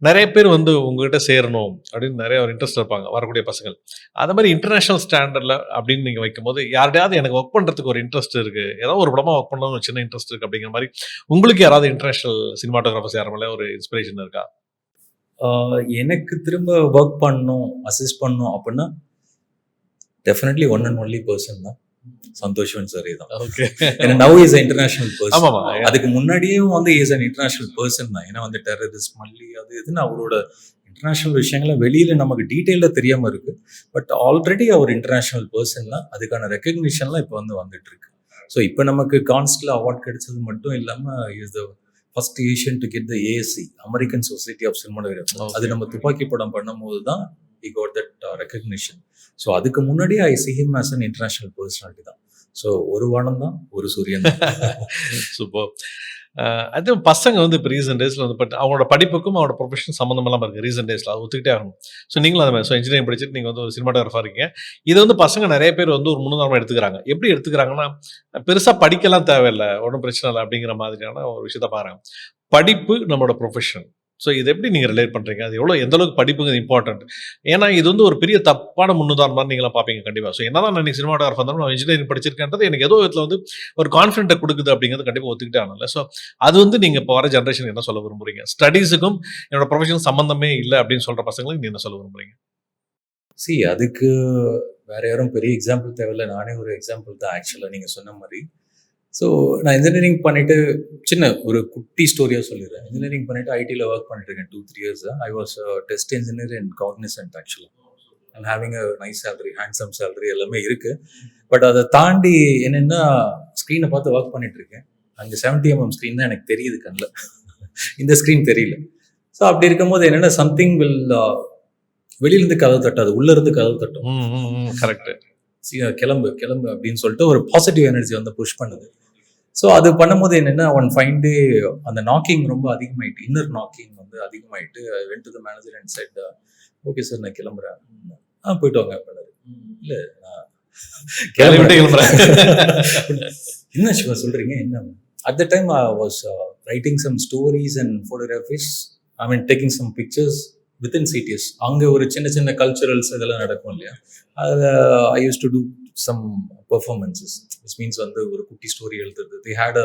நிறைய பேர் வந்து உங்ககிட்ட சேரணும் அப்படின்னு நிறைய ஒரு இன்ட்ரெஸ்ட் இருப்பாங்க வரக்கூடிய பசங்கள். அது மாதிரி இன்டர்நேஷனல் ஸ்டாண்டர்டில் அப்படின்னு நீங்கள் வைக்கும்போது யார்டையாவது எனக்கு ஒர்க் பண்ணுறதுக்கு ஒரு இன்ட்ரெஸ்ட் இருக்குது, ஏதாவது ஒரு படமாக ஒர்க் பண்ணணும் ஒரு சின்ன இன்ட்ரெஸ்ட் இருக்குது அப்படிங்கிற மாதிரி உங்களுக்கு யாராவது இன்டர்நேஷனல் சினிமாட்டோகிராஃபர்ஸ் யாருமே ஒரு இன்ஸ்பிரேஷன் இருக்கா? எனக்கு திரும்ப ஒர்க் பண்ணணும், அசிஸ்ட் பண்ணணும் அப்படின்னா definitely one and only person தான் சந்தோஷ் சார் தான். ஓகே. ஏன்னா நவ் இஸ் இன்டர்நேஷனல் பர்சன். ஆமாமா. அதுக்கு முன்னாடியும் வந்து இஸ் அன் இன்டர்நேஷனல் பர்சன் தான். ஏன்னா வந்து டெரரிஸ்ட் மல்லி அது இதுன்னு அவரோட இன்டர்நேஷனல் விஷயங்களை வெளியில நமக்கு டீட்டெயில தெரியாம இருக்கு. பட் ஆல்ரெடி அவர் இன்டர்நேஷனல் பர்சன் தான். அதுக்கான ரெக்கக்னிஷன்லாம் இப்போ வந்து வந்துட்டு இருக்கு. ஸோ இப்போ நமக்கு கான்ஸ்ட்ல அவார்ட் கிடைச்சது மட்டும் இல்லாம is the first Asian to get the ASC, American society of cinematography. அது நம்ம துப்பாக்கி படம் பண்ணும்போது தான் he got that recognition. So அதுக்கு முன்னாடி ஐ see him as an international personality தான். ஸோ ஒரு வானம் தான், ஒரு சூரியன் தான். சூப்பர். அது பசங்க வந்து இப்போ ரீசன்ட் டேஸில் வந்து பட் அவங்களோட படிப்புக்கும் அவங்களோட ப்ரொஃபஷன் சம்மந்தம் இல்லாமல் இருக்குது ரீசன்ட் டேஸில். அது ஒத்துக்கிட்டே ஆகணும். ஸோ நீங்களும் அது மாதிரி ஸோ இன்ஜினியரிங் படிச்சுட்டு நீங்கள் வந்து ஒரு சினிமாட்டோகிராஃபர் இருக்கீங்க. இதை வந்து பசங்க நிறைய பேர் வந்து ஒரு முன்னுதாரணமாக எடுத்துக்கிறாங்க. எப்படி எடுத்துக்கிறாங்கன்னா பெருசாக படிக்கலாம் தேவையில்லை, ஒன்றும் பிரச்சனை இல்லை அப்படிங்கிற மாதிரியான ஒரு விஷயத்த பாருங்க. படிப்பு நம்மளோட ப்ரொஃபஷன். ஸோ இது எப்படி நீங்கள் ரிலேட் பண்ணுறீங்க? அது எந்த அளவுக்கு படிப்புங்க இம்பார்ட்டன்ட்? ஏன்னா இது வந்து ஒரு பெரிய தப்பான முன்னுதாரணமாக நீங்களாம் பார்ப்பீங்க கண்டிப்பாக. ஸோ என்னதான் நான் சினிமாட்டோகிராஃபர் இருந்தாலும் நான் இன்ஜினியரிங் படிச்சிருக்கேன்றது எனக்கு ஏதோ விதத்தில் வந்து ஒரு கான்ஃபிடென்ட்டை கொடுக்குது அப்படிங்கிறது கண்டிப்பாக ஒத்துக்கிட்டே ஆகணும்ல. ஸோ அது வந்து நீங்கள் இப்போ வர ஜென்ரேஷனுக்கு என்ன சொல்ல விரும்புறீங்க? ஸ்டடீஸுக்கும் என்னோட ப்ரொஃபஷன் சம்மந்தமே இல்லை அப்படின்னு சொல்கிற பசங்களுக்கு நீங்கள் என்ன சொல்ல விரும்புறீங்க? அதுக்கு வேற யாரும் பெரிய எக்ஸாம்பிள் தேவையில்லை, நானே ஒரு எக்ஸாம்பிள் தான் ஆக்சுவலாக நீங்கள் சொன்ன மாதிரி. ஸோ நான் இன்ஜினியரிங் பண்ணிட்டு சின்ன ஒரு குட்டி ஸ்டோரியாக சொல்லிடுறேன். இன்ஜினியரிங் பண்ணிட்டு ஐடியில் ஒர்க் பண்ணிட்டு இருக்கேன் 2-3 years. I was test engineer in Cognizant ஆக்சுவலாக. And having a nice salary, handsome salary எல்லாமே இருக்கு. பட் அதை தாண்டி என்னென்னா ஸ்க்ரீனை பார்த்து ஒர்க் பண்ணிட்டு இருக்கேன். அங்கே 70mm ஸ்க்ரீன் தான் எனக்கு தெரியுது கண்ணில், இந்த ஸ்க்ரீன் தெரியல. ஸோ அப்படி இருக்கும்போது என்னென்னா சம்திங் வில் வெளியிலேருந்து கதவு தட்டாது, உள்ளேருந்து கதவு தட்டும். கரெக்ட். கிளம்பு அப்படின்னு சொல்லிட்டு ஒரு பாசிட்டிவ் எனர்ஜி வந்து புஷ் பண்ணுது. ஸோ அது பண்ணும்போது என்னென்னா ஒன் ஃபைன் டே அந்த நாக்கிங் ரொம்ப அதிகமாயிட்டு, இன்னர் நாக்கிங் வந்து அதிகமாயிட்டு. I went to the manager and said, okay sir நான் கிளம்புறேன். போயிட்டு வாங்க பண்ணாரு. இல்லை கிளம்புறேன். என்ன சிவா சொல்றீங்க என்ன? At the time I was writing some stories and photographies, I mean taking some pictures within cities. அங்கே ஒரு சின்ன சின்ன கல்ச்சுரல்ஸ் இதெல்லாம் நடக்கும் இல்லையா, அதில் I use to do some performances. Which means வந்து ஒரு குட்டி ஸ்டோரி எழுதுறது. தே ஹேட் அ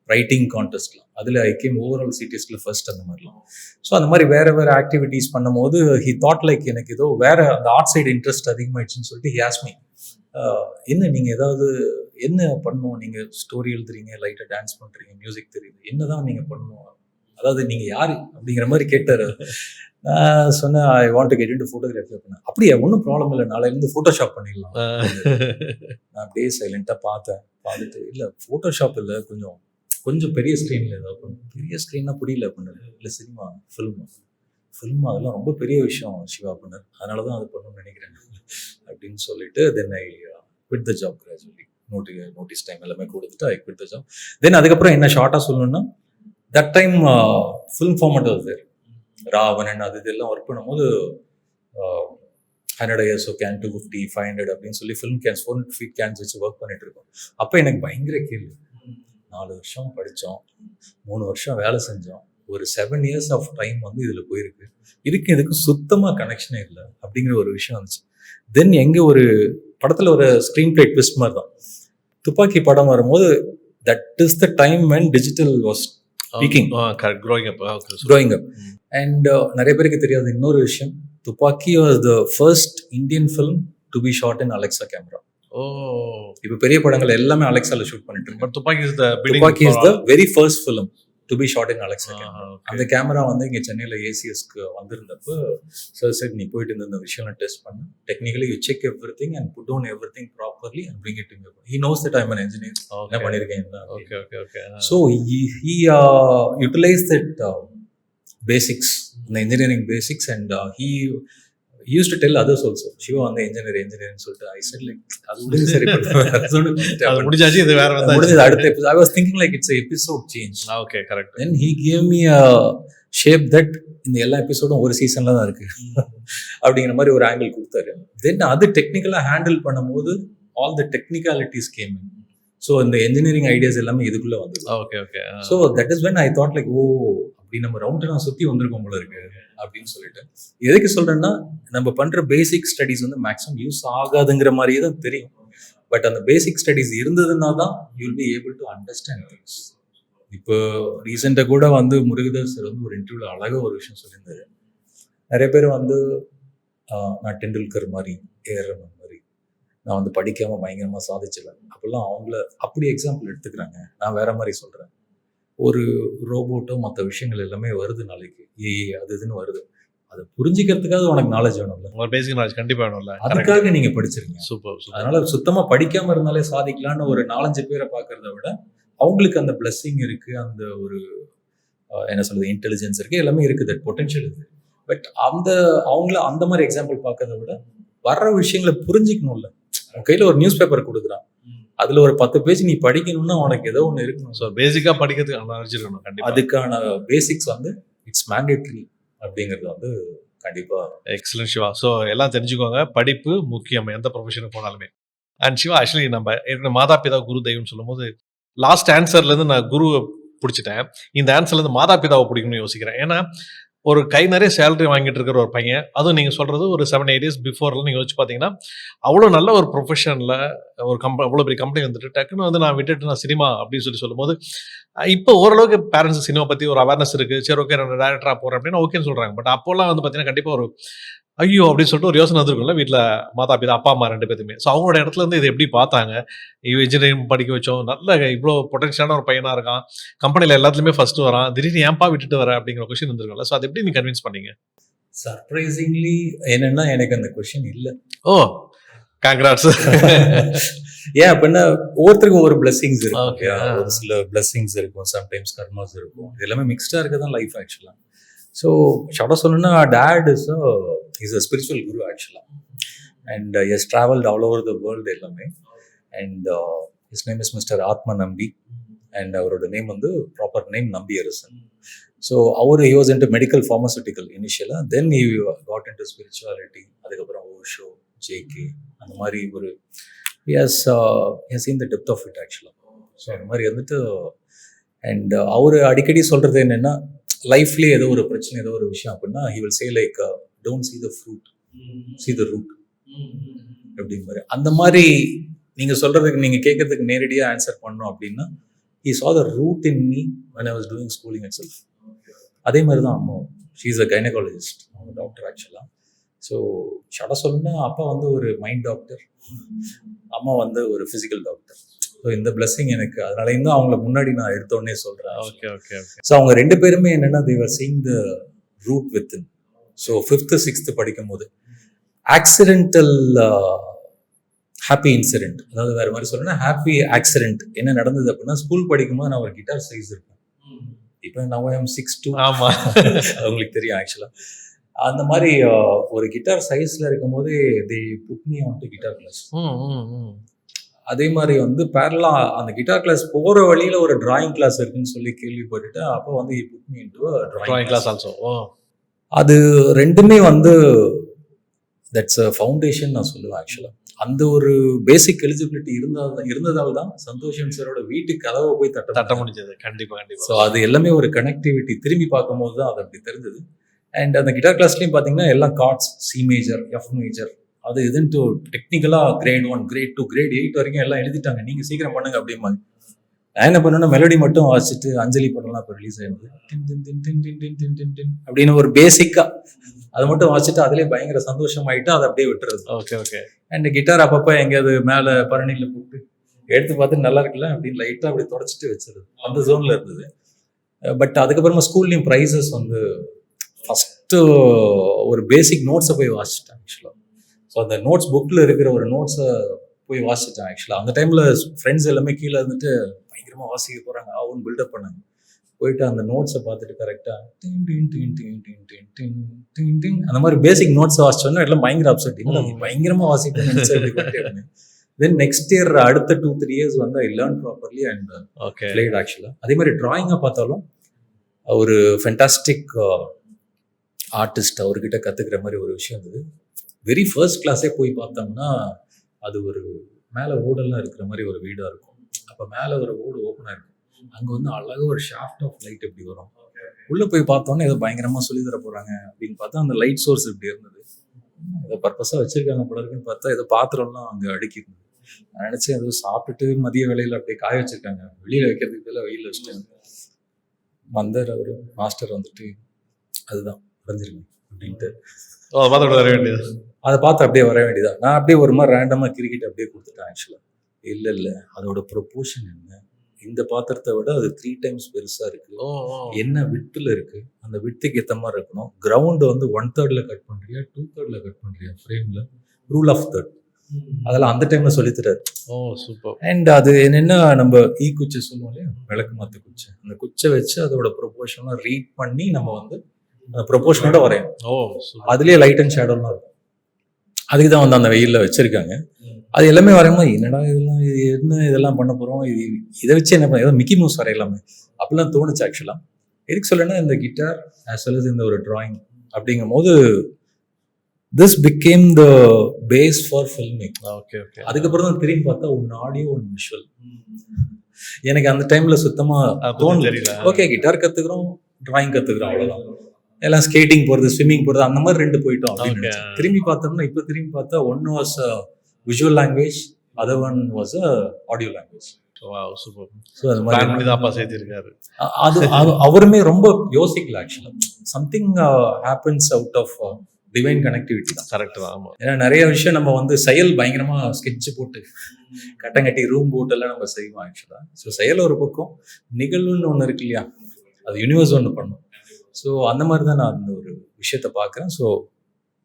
ரைட்டிங் கான்டெஸ்ட்லாம், அதில் ஐ கேம் ஓவரால் சிட்டிஸ்ல ஃபர்ஸ்ட் அந்த மாதிரிலாம். ஸோ அந்த மாதிரி வேற ஆக்டிவிட்டீஸ் பண்ணும்போது ஹி தாட் லைக் எனக்கு ஏதோ வேற அந்த ஆர்ட் சைடு இன்ட்ரெஸ்ட் அதிகமாகிடுச்சுன்னு சொல்லிட்டு ஹி ஆஸ்க்ட் மீ, என்ன நீங்கள் ஏதாவது என்ன பண்ணணும், நீங்கள் ஸ்டோரி எழுதுறீங்க, லைட்டாக டான்ஸ் பண்ணுறீங்க, மியூசிக் தெரியுது, என்னதான் நீங்கள் பண்ணணும் அதாவது நீங்கள் யார் அப்படிங்கிற மாதிரி கேட்டார். நான் சொன்னேன் I want to get into photography அப்படின்னா. அப்படியே ஒன்றும் ப்ராப்ளம் இல்லை, நாளையிலேருந்து ஃபோட்டோஷாப் பண்ணிடலாம். நான் அப்படியே சைலண்ட்டாக பார்த்துட்டு இல்லை ஃபோட்டோஷாப் இல்லை, கொஞ்சம் பெரிய ஸ்க்ரீனில் ஏதாவது பண்ணும். பெரிய ஸ்க்ரீன்னா புரியல அப்படின்னாரு. இல்லை சினிமா ஃபில்ம் அதெல்லாம் ரொம்ப பெரிய விஷயம் சிவா அப்படின்னாரு. அதனால தான் அது பண்ணணும்னு நினைக்கிறேன் அப்படின்னு சொல்லிட்டு then I quit the job gradually. Notice time எல்லாமே கொடுத்துட்டு ஐ குவிட் த ஜாப். தென் அதுக்கப்புறம் என்ன ஷார்ட்டாக சொல்லணும்னா that time film format was there. Raavanan அது இதெல்லாம் ஒர்க் பண்ணும்போது 100 ISO கேன் 250 500 அப்படின்னு சொல்லி ஃபிலிம் கேன்ஸ் 400 feet கேன்ஸ் வச்சு ஒர்க் பண்ணிட்டு இருக்கோம். அப்போ எனக்கு பயங்கர கேள்வி. 4 வருஷம் படித்தோம், 3 வருஷம் வேலை செஞ்சோம், ஒரு 7 years ஆஃப் டைம் வந்து இதில் போயிருக்கு, இதுக்கு சுத்தமாக கனெக்ஷனே இல்லை அப்படிங்கிற ஒரு விஷயம் வந்துச்சு. தென் எங்கே ஒரு படத்தில் ஒரு ஸ்க்ரீன் பிளே ட்விஸ்ட் மாதிரி தான். துப்பாக்கி படம் வரும்போது that is the time when digital was peaking, growing up. And நிறைய பேருக்கு தெரியாத இன்னொரு விஷயம், Thuppakki was the first Indian film to be shot in Alexa camera. இப்போ பெரிய படங்கள் எல்லாமே அலெக்சால ஷூட் பண்ணிட்டு இருக்கோம். Thuppakki is the very first film to be shot in Alexa camera. அந்த கேமரா வந்து இங்கே சென்னையில் ஏசிஎஸ்க்கு வந்திருந்தப்போ சார் சார் நீ போயிட்டு இந்த விஷயம்லாம் டெஸ்ட் பண்ணு, technically you check everything and put down everything properly and bring it to he knows that I am an engineer. என்ன பண்ணியிருக்கேன். So he utilized that basics, the engineering basics, and he used to tell others also, Shiva on the engineer சொல்லிட்டு I said like அது முடிஞ்சு சரி முடிஞ்சாச்சு, இது வேற முடிஞ்சது அடுத்த episode. I was thinking like it's a episode change. Okay, correct. Then he gave me a shape that இந்த எல்லா எபிசோடும் ஒரு சீசன்ல தான் இருக்கு அப்படிங்கிற மாதிரி ஒரு ஆங்கிள் கொடுத்தாரு. தென் அது டெக்னிக்கலா ஹேண்டில் பண்ணும்போது all the technicalities came in. So இந்த என்ஜினியரிங் ஐடியாஸ் எல்லாமே இதுக்குள்ள வந்தது. So that is when I thought like oh அப்படி நம்ம ரவுண்டு நான் சுற்றி வந்திருக்கோம் போல இருக்கு அப்படின்னு சொல்லிட்டு. எதுக்கு சொல்றேன்னா நம்ம பண்ற பேசிக் ஸ்டடிஸ் வந்து மேக்ஸிமம் யூஸ் ஆகாதுங்கிற மாதிரியே தான் தெரியும். பட் அந்த பேசிக் ஸ்டடிஸ் இருந்ததுன்னா தான் you will be able to understand things. இப்போ ரீசெண்டாக கூட வந்து முருகதாஸ் சார் வந்து ஒரு இன்டர்வியூவில் அழகாக ஒரு விஷயம் சொல்லியிருந்தாரு. நிறைய பேர் வந்து நான் டெண்டுல்கர் மாதிரி ஏஆர் ரஹ்மான் மாதிரி நான் வந்து படிக்காமல் பயங்கரமாக சாதிச்சிடலாம் அப்போல்லாம் அவங்கள அப்படி எக்ஸாம்பிள் எடுத்துக்கிறாங்க. நான் வேற மாதிரி சொல்கிறேன். ஒரு ரோபோட்டோ மற்ற விஷயங்கள் எல்லாமே வருது நாளைக்கு, அது இதுன்னு வருது. அதை புரிஞ்சுக்கிறதுக்காக உனக்கு நாலேஜ் வேணும்ல, பேசிக் நாலேஜ் கண்டிப்பாக வேணும்ல, அதுக்காக நீங்கள் படிச்சிருக்கீங்க. சூப்பர். அதனால சுத்தமாக படிக்காமல் இருந்தாலே சாதிக்கலான்னு ஒரு 4-5 பேரை பார்க்கறத விட அவங்களுக்கு அந்த பிளஸ்ஸிங் இருக்குது, அந்த ஒரு என்ன சொல்றது இன்டெலிஜென்ஸ் இருக்குது, எல்லாமே இருக்குது, தட் பொட்டென்ஷியல் இருக்குது. பட் அவங்கள அந்த மாதிரி எக்ஸாம்பிள் பார்க்கறத விட வர்ற விஷயங்களை புரிஞ்சிக்கணும்ல. கையில் ஒரு நியூஸ் பேப்பர் கொடுக்குறான், அதுல ஒரு 10 பேஜ் நீ படிக்கணும்னா உனக்கு ஏதோ ஒன்று இருக்கணும். ஸோ பேசிக்கா படிக்கிறதுக்கு அதுக்கான பேசிக்ஸ் வந்து இட்ஸ் மேண்டேட்ரி அப்படிங்கிறது வந்து கண்டிப்பா. எக்ஸலன்ட் சிவா. ஸோ எல்லாம் தெரிஞ்சுக்கோங்க, படிப்பு முக்கியம் எந்த ப்ரொஃபஷனுக்கு போனாலுமே. அண்ட் சிவா, ஆக்சுவலி நம்ம மாதா பிதா குரு தெய்வம் சொல்லும் போது லாஸ்ட் ஆன்சர்ல இருந்து நான் குருவை பிடிச்சிட்டேன். இந்த ஆன்சர்ல இருந்து மாதா பிதாவை பிடிக்கணும்னு யோசிக்கிறேன். ஏன்னா ஒரு கை நிறைய சேலரி வாங்கிட்டு இருக்கிற ஒரு பையன், அதுவும் நீங்கள் சொல்கிறது ஒரு 7-8 years பிஃபோர்லாம் நீங்கள் வச்சு பார்த்தீங்கன்னா அவ்வளோ நல்ல ஒரு ப்ரொஃபஷனில் ஒரு அவ்வளோ பெரிய கம்பெனி வந்துட்டு டக்குன்னு வந்து நான் விட்டுட்டு நான் சினிமா அப்படின்னு சொல்லும்போது இப்போ ஓரளவுக்கு பேரண்ட்ஸ் சினிமா பற்றி ஒரு அவேர்னஸ் இருக்குது. சரி ஓகே நான் டேரக்டராக போகிறேன் அப்படின்னு ஓகேன்னு சொல்கிறாங்க. பட் அப்போல்லாம் வந்து பார்த்தீங்கன்னா கண்டிப்பாக ஒரு ஐயோ அப்படின்னு சொல்லிட்டு ஒரு யோசனை வந்துருக்கும்ல வீட்டில் மாதா பிதா அப்பா அம்மா 2 பேருமே. ஸோ அவங்களோட இடத்துல இருந்து இதை எப்படி பார்த்தாங்க? இன்ஜினியரிங் படிக்க வச்சோம், நல்ல இவ்வளோ பொட்டன்ஷியலான ஒரு பையனாக இருக்கான், கம்பெனியில் எல்லாத்துலேயுமே ஃபர்ஸ்ட் வரான், திடீர்னு ஏன்பா விட்டுட்டு வர அப்படிங்கிற கொஸ்டின் வந்துருக்கும்ல. ஸோ அதை எப்படி நீ கன்வின்ஸ் பண்ணீங்க? சர்ப்ரைசிங்லி என்னன்னா எனக்கு அந்த கொஸ்டின் இல்லை. ஓ காங்கிராட்ஸ். ஏன் அப்படின்னா ஒவ்வொருத்தருக்கும் ஒரு பிளெஸிங்ஸ் இருக்கும், ஒரு சில பிளெஸிங்ஸ் இருக்கும், சம்டைம்ஸ் கர்மாஸ் இருக்கும், இது எல்லாமே மிக்ஸ்டாக இருக்க தான் லைஃப் ஆக்சுவலாக. ஸோ ஷார்ட்டாக சொல்லணும்னா that is a spiritual guru ஆக்சுவலாக. And has travelled all over the world எல்லாமே. And his name is mister Atma Nambi. And அவரோட நேம் வந்து proper name Nambi Arasan. So he was into medical pharmaceutical இனிஷியலாக, then he got into spirituality, அதுக்கப்புறம் Osho, JK, அந்த மாதிரி ஒரு has seen the depth of it ஆக்சுவலாக. So அந்த மாதிரி வந்துட்டு அண்ட் அவர் அடிக்கடி சொல்கிறது என்னென்னா லைஃப்லேயே ஏதோ ஒரு பிரச்சனை ஏதோ ஒரு விஷயம் அப்படின்னா he will say like don't see the fruit, see the root அப்படிங்கிற மாதிரி. அந்த மாதிரி நீங்கள் சொல்கிறதுக்கு நீங்கள் கேட்கறதுக்கு நேரடியாக ஆன்சர் பண்ணோம் அப்படின்னா he saw the root in me when I was doing schooling itself. அதே மாதிரி தான் அம்மாவும், she is a gynecologist, அவங்க டாக்டர் ஆக்சுவலாக. ஸோ ஷார்ட்டாக சொல்லணும்னா அப்பா வந்து ஒரு மைண்ட் டாக்டர், அம்மா வந்து ஒரு ஃபிசிக்கல் டாக்டர். ஸோ இந்த பிளெஸிங் எனக்கு, அதனால தான் அவங்கள முன்னாடி நான் எடுத்தோடனே சொல்கிறேன். Okay okay okay. ஸோ அவங்க 2 பேருமே என்னென்னா they were seeing the root within. So 5th 6th படிக்கும் போது ஆக்சிடென்டல் ஹாப்பி இன்சிடென்ட், அதாவது வேறு மாதிரி சொல்லணும்னா ஹாப்பி ஆக்சிடென்ட் என்ன நடந்தது அப்படின்னா, ஸ்கூல் படிக்கும்போது நான் ஒரு கிட்டார் சைஸ் இருக்கேன். இப்போ நான் 6'2". ஆமாம், அவங்களுக்கு தெரியும் ஆக்சுவலாக. அந்த மாதிரி ஒரு கிட்டார் சைஸில் இருக்கும் போதே they put me on to guitar class. அதே மாதிரி வந்து பேரலாக அந்த கிட்டார் கிளாஸ் போகிற வழியில் ஒரு டிராயிங் கிளாஸ் இருக்குன்னு சொல்லி கேள்விப்பட்டுட்டு அப்போ வந்து put me into drawing class also. அது ரெண்டுமே வந்து தட்ஸ் அ ஃபவுண்டேஷன் நான் சொல்லுவேன் ஆக்சுவலாக. அந்த ஒரு பேசிக் எலிஜிபிலிட்டி இருந்ததால் தான் சந்தோஷம் சாரோட வீட்டுக்கு கதவை போய் தட்ட முடிஞ்சது. கண்டிப்பாக கண்டிப்பாக. ஸோ அது எல்லாமே ஒரு கனெக்டிவிட்டி. திரும்பி பார்க்கும்போது தான் அது அப்படி தெரிஞ்சது. அண்ட் அந்த கிட்டார் கிளாஸ்லையும் பார்த்தீங்கன்னா எல்லாம் chords, C major, F major, அது இதுன்ட்டு டெக்னிக்கலாக கிரேட் 1, கிரேட் 2, கிரேட் 8 வரைக்கும் எல்லாம் எழுதிட்டாங்க. நீங்கள் சீக்கிரம் பண்ணுங்க அப்படிமா. நான் என்ன பண்ணேன்னா மெலடி மட்டும் வாசிச்சுட்டு, அஞ்சலி படம்லாம் இப்போ ரிலீஸ் ஆயிருந்தது, அப்படின்னு ஒரு பேசிக்காக அதை மட்டும் வாசிச்சுட்டு அதிலே பயங்கர சந்தோஷமாயிட்டு அதை அப்படியே விட்டுறது. Okay okay. அண்ட் கிட்டார் அப்பப்போ எங்கேயாவது மேலே பரணியில் போட்டு எடுத்து பார்த்து நல்லா இருக்குல்ல அப்படின்னு லைட்டாக அப்படி தொடச்சிட்டு வச்சிருது. அந்த ஜோனில் இருந்தது. பட் அதுக்கப்புறமா ஸ்கூல்லையும் ப்ரைஸஸ் வந்து ஃபஸ்ட்டு ஒரு பேசிக் நோட்ஸை போய் வாசிச்சிட்டேன் ஆக்சுவலாக. ஸோ அந்த நோட்ஸ் புக்கில் இருக்கிற ஒரு நோட்ஸை போய் வாசிச்சிட்டேன் ஆக்சுவலாக. அந்த டைமில் ஃப்ரெண்ட்ஸ் எல்லாமே கீழே இருந்துட்டு பயங்கரமாக வாசிக்க போகிறாங்க, அவன் பில்டப் பண்ணாங்க. போயிட்டு அந்த நோட்ஸை பார்த்துட்டு கரெக்டாக அந்த மாதிரி பேசிக் நோட்ஸை வாசிச்சோன்னா எல்லாம் பயங்கர அப்செட். இல்லை பயங்கரமாக வாசிக்கணும்னு நினச்சேன். தென் நெக்ஸ்ட் இயர் அடுத்த 2-3 years வந்து I learn properly and played ஆக்சுவலாக. அதே மாதிரி ட்ராயிங்காக பார்த்தாலும் ஒரு ஃபென்டாஸ்டிக் ஆர்டிஸ்ட் அவர்கிட்ட கற்றுக்கிற மாதிரி ஒரு விஷயம் இருந்தது. வெரி ஃபர்ஸ்ட் கிளாஸே போய் பார்த்தோம்னா அது ஒரு மேலே ஓடெல்லாம் இருக்கிற மாதிரி ஒரு வீடாக இருக்கும். அப்போ மேலே ஒரு ஓடு ஓப்பனாக இருக்கும். அங்கே வந்து அழகாக ஒரு ஷாஃப்ட் ஆஃப் லைட் இப்படி வரும். உள்ளே போய் பார்த்தோன்னே ஏதோ பயங்கரமாக சொல்லி தர போகிறாங்க அப்படின்னு பார்த்தா அந்த லைட் சோர்ஸ் இப்படி இருந்தது. ஏதோ பர்பஸாக வச்சுருக்காங்க போல இருக்குன்னு பார்த்தா ஏதோ பாத்திரம்லாம் அங்கே அடுக்கிருந்தது. நான் நினச்சேன் ஏதோ சாப்பிட்டுட்டு மதிய வேலையில் அப்படியே காய வச்சுருக்காங்க, வெளியில் வைக்கிறதுக்கு பதிலாக வெயிலில் வச்சுட்டாங்க. வந்தார் அவர் மாஸ்டர் வந்துட்டு அதுதான் வரைஞ்சிருங்க அப்படின்ட்டு வர வேண்டியது. அதை பார்த்து அப்படியே வர வேண்டியதா. நான் அப்படியே ஒரு மாதிரி ரேண்டமாக கிரிக்கெட் அப்படியே கொடுத்துட்டேன் ஆக்சுவலாக. இல்லை அதோட ப்ரொப்போர்ஷன் என்ன, இந்த பாத்திரத்தை விட அது 3 times பெருசாக இருக்குது, என்ன வித்தில் இருக்குது, அந்த வித்துக்கு ஏற்ற மாதிரி இருக்கணும். கிரவுண்டு வந்து 1/3 கட் பண்ணுறியா, 2/3 கட் பண்ணுறியா ஃப்ரேமில், ரூல் ஆஃப் தேர்ட் அதெல்லாம் அந்த டைமில் சொல்லித்தராரு. சூப்பர். அண்ட் அது என்னென்னா நம்ம குச்சை சொல்லுவோம் இல்லையா, விளக்கு மாற்ற குச்சை, அந்த குச்சை வச்சு அதோட ப்ரொப்போர்ஷன்லாம் ரீட் பண்ணி நம்ம வந்து அந்த ப்ரொப்போர்ஷனோட வரையும். அதுலேயே லைட் அண்ட் ஷேடோலாம் இருக்கும். அதுக்கு தான் வந்து அந்த வெயிலில் வச்சுருக்காங்க. அது எல்லாமே வரையும்போது என்னடா இதெல்லாம், இது என்ன இதெல்லாம் பண்ண போகிறோம், இதை வச்சு என்ன பண்ண, ஏதோ மிக்கி மவுஸ் வரையலாமே அப்படிலாம் தோணுச்சு ஆக்சுவலாக. எதுக்கு சொல்லணும்னா இந்த கிட்டார் ஆஸ் வெல் அஸ் இந்த ஒரு டிராயிங் அப்படிங்கும் போது this became the base for filming. Okay okay. அதுக்கப்புறம் தான் திரும்பி பார்த்தா ஒன்று ஆடியோ ஒன்று விஷுவல். எனக்கு அந்த டைமில் சுத்தமாக தோணல. ஓகே கிட்டார் கற்றுக்குறோம், டிராயிங் கற்றுக்குறோம், அவ்வளோதான். எல்லாம் ஸ்கேட்டிங் போகிறது, ஸ்விம்மிங் போகிறது, அந்த மாதிரி 2 போயிட்டோம் அப்படின்னு. திரும்பி பார்த்தோம்னா இப்போ திரும்பி பார்த்தா one was visual language, other one was audio language. So அது மாதிரி அது அவருமே ரொம்ப யோசிக்கல ஆக்சுவலாக. Something happens out of divine connectivity தான். கரெக்ட் தான். ஆமாம். ஏன்னா நிறைய விஷயம் நம்ம வந்து செயல் பயங்கரமாக ஸ்கெட்சு போட்டு கட்டங்கட்டி ரூம் போட்டெல்லாம் நம்ம செய்வோம் ஆக்சுவலாக. ஸோ செயல் ஒரு பக்கம், நிகழ்வுன்னு ஒன்று இருக்கு இல்லையா, அது யூனிவர்ஸ் ஒன்று பண்ணும். ஸோ அந்த மாதிரி தான் நான் அந்த ஒரு விஷயத்தை பார்க்குறேன். ஸோ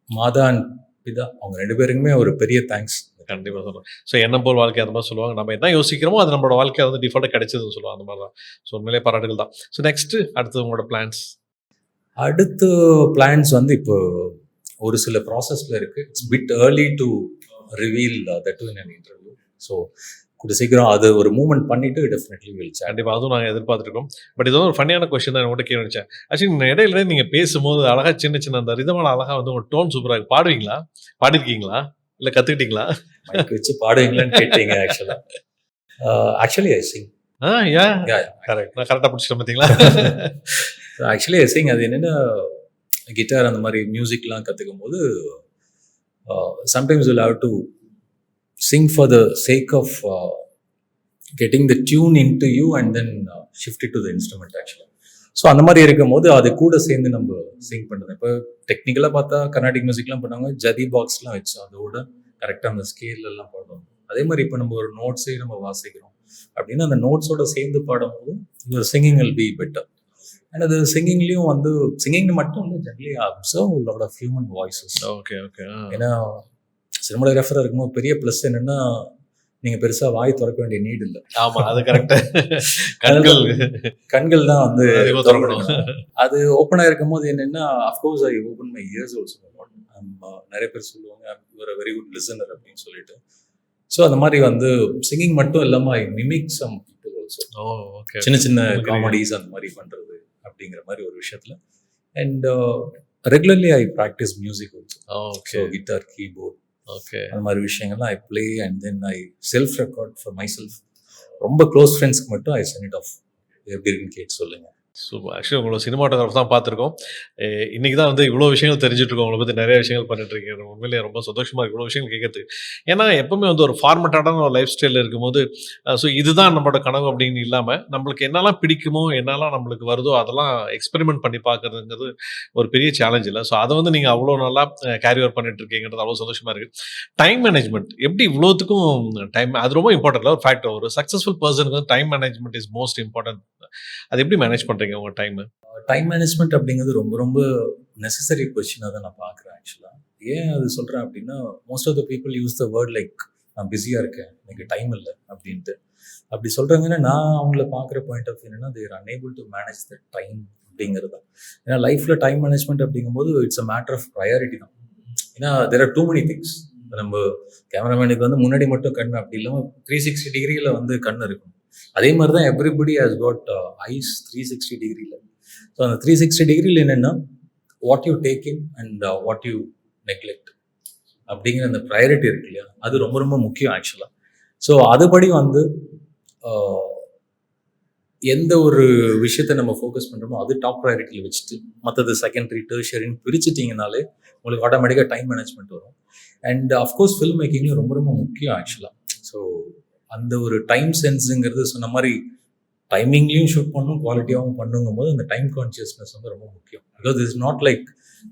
மாதா அண்ட் பிதா அவங்க 2 பேருக்குமே ஒரு பெரிய தேங்க்ஸ். கண்டிப்பாக சொல்லுவேன். ஸோ எண்ணம் போல் வாழ்க்கை அந்த மாதிரி சொல்லுவாங்க. நம்ம என்ன யோசிக்கிறோமோ அது நம்மளோட வாழ்க்கை வந்து டிஃபால்ட்டாக கிடைச்சதுன்னு சொல்லுவாங்க. அந்த மாதிரி தான். ஸோ உண்மையிலே பாராட்டுகள் தான். ஸோ நெக்ஸ்ட்டு அடுத்து உங்களோட பிளான்ஸ்? அடுத்து பிளான்ஸ் வந்து இப்போ ஒரு சில ப்ராசஸில் இருக்குது. It's bit early to reveal that in an interview. So கூட சீக்கிரம் அது ஒரு மூவ்மெண்ட் பண்ணிட்டு டெஃபினெட்லி வில் சேட். கண்டிப்பாக அதுவும் நாங்கள் எதிர்பார்த்துருக்கோம். பட் இது ஒரு ஃபன்னியான கொஸ்டின் தான் உங்கள்கிட்ட கேள்வி நினச்சேன். ஆக்சுவலி இடையில நீங்கள் பேசும்போது அழகாக சின்ன சின்ன அந்த ரிதமான அழகாக வந்து உங்கள் டோன் சூப்பராக இருக்குது. பாடுவீங்களா, பாடிருக்கீங்களா, இல்லை கற்றுக்கிட்டீங்களா? வச்சு பாடுவீங்களான்னு கேட்டீங்க. Actually I Singh. கரெக்ட், நான் கரெக்டாக பிடிச்சிட்டேன் பார்த்தீங்களா? Actually I Singh. அது என்னென்னா கிட்டார் அந்த மாதிரி மியூசிக்லாம் கற்றுக்கும் போது sometimes will have to sing for the sake of getting the tune into you and then shift it to the instrument actually. So அந்த மாதிரி இருக்கும் போது அது கூட சேர்ந்து நம்ம சிங் பண்ணுறது. இப்போ டெக்னிக்கலாக பார்த்தா கர்நாடிக் மியூசிக்லாம் பண்ணுவாங்க, ஜதி பாக்ஸ்லாம் வச்சு அதோட கரெக்டாக அந்த ஸ்கேல்லாம் பாடுவாங்க. அதே மாதிரி இப்போ நம்ம ஒரு நோட்ஸே நம்ம வாசிக்கிறோம், அப்படின்னு அந்த நோட்ஸோட சேர்ந்து பாடும்போது your singing will be better. And அது சிங்கிங்லேயும் வந்து சிங்கிங் மட்டும் இல்லை, generally observe lot of human voices. Okay okay. ஏன்னா சினிமாட்டோகிராஃபராக இருக்கும்போது பெரிய ப்ளஸ் என்னென்னா நீங்கள் பெருசாக வாய் திறக்க வேண்டிய நீட் இல்லை. ஆமா, அது கரெக்ட். கண்கள் கண்கள் தான் வந்து அதிகமா திறக்கணும். அது ஓப்பனாக இருக்கும் போது என்னென்னா of course I open my years also. நிறைய பேர் சொல்லுவாங்க யூஆர் வெரி குட் லிசனர் அப்படின்னு சொல்லிட்டு. ஸோ அந்த மாதிரி வந்து சிங்கிங் மட்டும் இல்லாமல் I mimic some people also. Okay. சின்ன சின்ன காமெடிஸ் அந்த மாதிரி பண்ணுறது அப்படிங்கிற மாதிரி ஒரு விஷயத்தில். And regularly I practice music also. Okay. Guitar, keyboard, okay. அந்த மாதிரி விஷயங்கள்லாம் ஐ play and then I self record for my self. ரொம்ப க்ளோஸ் ஃப்ரெண்ட்ஸ்க்கு மட்டும் ஐ சென்ட் இட் ஆஃப். எப்படி இருக்குன்னு கேட்டு சொல்லுங்கள். சூப்பர். ஆக்சுவலி உங்களோட சினிமாட்டோகிராஃபர் தான் பார்த்துருக்கோம். இன்னைக்கு தான் வந்து இவ்வளோ விஷயங்கள் தெரிஞ்சுட்டு இருக்கோம். உங்களை பற்றி நிறைய விஷயங்கள் பண்ணிட்டு இருக்கீங்க. உண்மையிலேயே ரொம்ப சந்தோஷமா இருக்கு இவ்வளோ விஷயங்கள் கேட்கறதுக்கு. ஏன்னா எப்பவுமே வந்து ஒரு ஃபார்மேட்டான ஒரு லைஃப் ஸ்டைலில் இருக்கும்போது ஸோ இதுதான் நம்மளோட கனவு அப்படின்னு இல்லாமல் நம்மளுக்கு என்னெல்லாம் பிடிக்குமோ என்னெல்லாம் நம்மளுக்கு வருதோ அதெல்லாம் எக்ஸ்பெரிமெண்ட் பண்ணி பார்க்கறதுங்கிறது ஒரு பெரிய சேலஞ்ச் இல்லை. ஸோ அதை வந்து நீங்கள் அவ்வளோ நல்லா கேரி ஓவர் பண்ணிட்டு இருக்கீங்கிறது அவ்வளோ சந்தோஷமா இருக்கு. டைம் மேனேஜ்மெண்ட் எப்படி இவ்வளோத்துக்கும் டைம் அது ரொம்ப இம்பார்ட்டன்ட் ஒரு ஃபேக்டர். ஒரு சக்ஸஸ்ஃபுல் பர்சனுக்கு வந்து time management is most important. அது எப்படி மேனேஜ் பண்ணுறீங்க உங்கள் டைம்? டைம் மேனேஜ்மெண்ட் அப்படிங்கிறது ரொம்ப ரொம்ப நெசசரி கொஸ்டினாக தான் நான் பார்க்குறேன் ஆக்சுவலாக. ஏன் அது சொல்கிறேன் அப்படின்னா most of the people use the word like நான் பிஸியாக இருக்கேன், எனக்கு டைம் இல்லை அப்படின்ட்டு. அப்படி சொல்கிறாங்கன்னா நான் அவங்கள பார்க்குற பாயிண்ட் ஆஃப் என்னன்னா they're unable to manage the time அப்படிங்கிறது தான். ஏன்னா லைஃப்பில் டைம் மேனேஜ்மெண்ட் அப்படிங்கும்போது it's a matter of priority தான். ஏன்னா there are too many things. நம்ம கேமராமேனுக்கு வந்து முன்னாடி மட்டும் கண் அப்படி இல்லாமல் 360 டிகிரியில் வந்து கண் இருக்கும். அதே மாதிரி தான் எவ்ரிபடி ஹஸ் காட் ஐஸ் 360 டிகிரியில். ஸோ அந்த 360 டிகிரியில் என்னென்னா what you take in and what you neglect அப்படிங்கிற அந்த ப்ரையாரிட்டி இருக்கு இல்லையா, அது ரொம்ப ரொம்ப முக்கியம் ஆக்சுவலாக. ஸோ அதுபடி வந்து எந்த ஒரு விஷயத்தை நம்ம ஃபோக்கஸ் பண்ணுறோமோ அது டாப் ப்ரையாரிட்டியில் வச்சுட்டு மற்றது செகண்டரி டெர்ஷரின்னு பிரிச்சுட்டிங்கனாலே உங்களுக்கு ஆட்டோமேட்டிக்காக டைம் மேனேஜ்மெண்ட் வரும். அண்ட் அஃப்கோர்ஸ் ஃபில்ம் மேக்கிங்கும் ரொம்ப ரொம்ப முக்கியம் ஆக்சுவலாக. ஸோ அந்த ஒரு டைம் சென்ஸுங்கிறது சொன்ன மாதிரி டைமிங்லேயும் ஷூட் பண்ணணும், குவாலிட்டியாகவும் பண்ணுங்கும் போது அந்த டைம் கான்சியஸ்னஸ் வந்து ரொம்ப முக்கியம். பிகாஸ் இட்ஸ் நாட் லைக்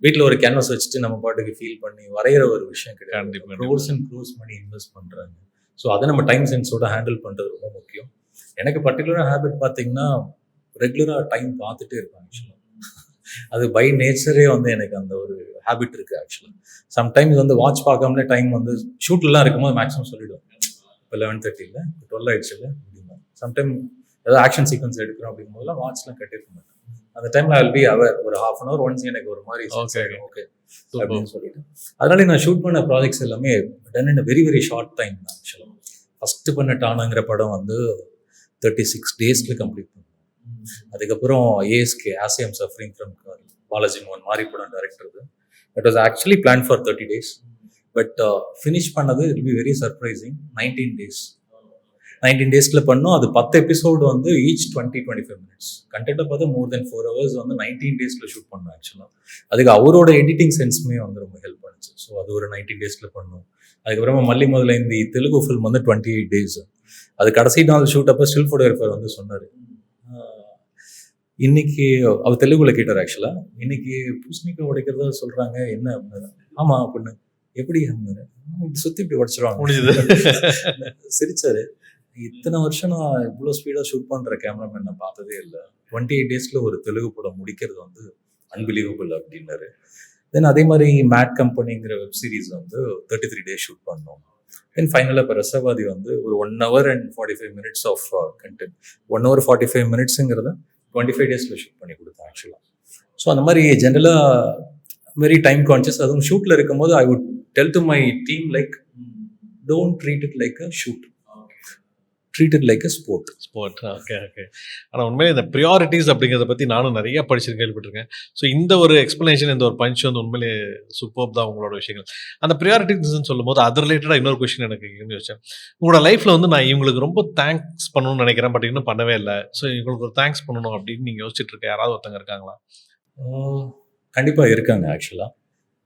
வீட்டில் ஒரு கேன்வாஸ் வச்சுட்டு நம்ம பாட்டுக்கு ஃபீல் பண்ணி வரைகிற ஒரு விஷயம் கிடையாது. Crores and crores money invest பண்ணுறாங்க. ஸோ அதை நம்ம டைம் சென்ஸோட ஹேண்டில் பண்ணுறது ரொம்ப முக்கியம். எனக்கு பர்டிகுலராக ஹேபிட் பார்த்தீங்கன்னா ரெகுலராக டைம் பார்த்துட்டே இருப்பேன் ஆக்சுவலாக. அது பை நேச்சரே வந்து எனக்கு அந்த ஒரு ஹேபிட் இருக்குது ஆக்சுவலாக. சம்டைம்ஸ் வந்து வாட்ச் பார்க்காமலே டைம் வந்து ஷூட்லாம் இருக்கும்போது மேக்ஸிமம் சொல்லிவிடுவேன், இப்போ 11:30 இல்லை, 12 ஆயிடுச்சு இல்லை அப்படின்னா. சம்டைம் ஏதாவது ஆக்ஷன் சீக்வன்ஸ் எடுக்கிறோம் அப்படிங்கும்போதுலாம் வாட்ச்லாம் கட்டிருக்க மாட்டேன். அந்த டைமில் ஐ வில் பி அவர் ஒரு ½ hour ஒன்ஸ் எனக்கு ஒரு மாதிரி ஓகே அப்படின்னு சொல்லிட்டு. அதனால நான் ஷூட் பண்ண ப்ராஜெக்ட்ஸ் எல்லாமே done in very very short time தான் ஆக்சுவலாக. ஃபஸ்ட்டு பண்ண டானாங்கிற படம் வந்து 36 டேஸில் கம்ப்ளீட் பண்ணுவோம். அதுக்கப்புறம் ASK as I am suffering from Balaji மோகன் மாரி படம் director. That was actually plan for 30 days. But finish பண்ணது it be very surprising 19 days. 19 daysல பண்ணோம். அது 10 எபிசோடு வந்து ஈச் 20-25 minutes. கண்டென்ட்டை பார்த்தா மோர் தென் 4 hours வந்து 19 daysல ஷூட் பண்ணோம் ஆக்சுவலாக. அதுக்கு அவரோட எடிட்டிங் சென்ஸுமே வந்து ரொம்ப ஹெல்ப் பண்ணுச்சு. ஸோ அது ஒரு 19 daysல பண்ணோம். அதுக்கப்புறமா மல்லி முதல்ல இந்த தெலுங்கு ஃபில்ம் வந்து 28 days. அது கடைசி நாள் ஷூட் அப்போ ஸ்டில் ஃபோட்டோகிராஃபர் வந்து சொன்னார், இன்னைக்கு அவர் தெலுங்குல கேட்டார் ஆக்சுவலாக, இன்னைக்கு பூசணிக்காய் உடைக்கிறதா சொல்கிறாங்க என்ன அப்படின்னா, ஆமாம் அப்படின்னு, எப்படி அப்படின்னாரு, சுற்றி இப்படி உடைச்சிருவாங்க சிரிச்சாரு. இத்தனை வருஷம் நான் இவ்வளோ ஸ்பீடாக ஷூட் பண்ணுற கேமராமேன் நான் பார்த்ததே இல்லை. 28 daysல ஒரு தெலுங்கு படம் முடிக்கிறது வந்து அன்பிலீவபிள் அப்படின்னாரு. தென் அதே மாதிரி மேட் கம்பெனிங்கிற வெப் சீரிஸ் வந்து 33 days ஷூட் பண்ணோம். தென் ஃபைனலாக இப்போ ரசவாதி வந்து ஒரு 1 hour and 45 minutes of content, 1 hour 45 minutesங்கிறத 25 daysல ஷூட் பண்ணி கொடுத்தேன் ஆக்சுவலாக. ஸோ அந்த மாதிரி ஜென்ரலாக வெரி டைம் கான்ஷியஸ். அதுவும் ஷூட்டில் இருக்கும்போது I would tell to my team like don't treat it like a shoot, treat it like a sport. Okay. ஆனால் உண்மையிலே இந்த ப்ரியாரிட்டிஸ் அப்படிங்கிறத பற்றி நானும் நிறைய படிச்சிருக்கேன், கேள்விப்பட்டிருக்கேன். ஸோ இந்த ஒரு எக்ஸ்பிளனேஷன், இந்த ஒரு பஞ்ச் வந்து உண்மையிலே சூப்பர் தான் உங்களோட விஷயங்கள். அந்த ப்ரியாரிட்டிஸ்ன்னு சொல்லும் போது அது ரிலேட்டடாக இன்னொரு கொஸ்டின் எனக்கு யோசிச்சேன். உங்களோட லைஃப்பில் வந்து நான் இவங்களுக்கு ரொம்ப தேங்க்ஸ் பண்ணணும்னு நினைக்கிறேன், பட் இன்னும் பண்ணவே இல்லை. ஸோ இவங்களுக்கு ஒரு தேங்க்ஸ் பண்ணணும் அப்படின்னு நீங்கள் யோசிச்சுட்டு இருக்க யாராவது ஒருத்தங்க இருக்காங்களா? கண்டிப்பாக இருக்காங்க ஆக்சுவலாக.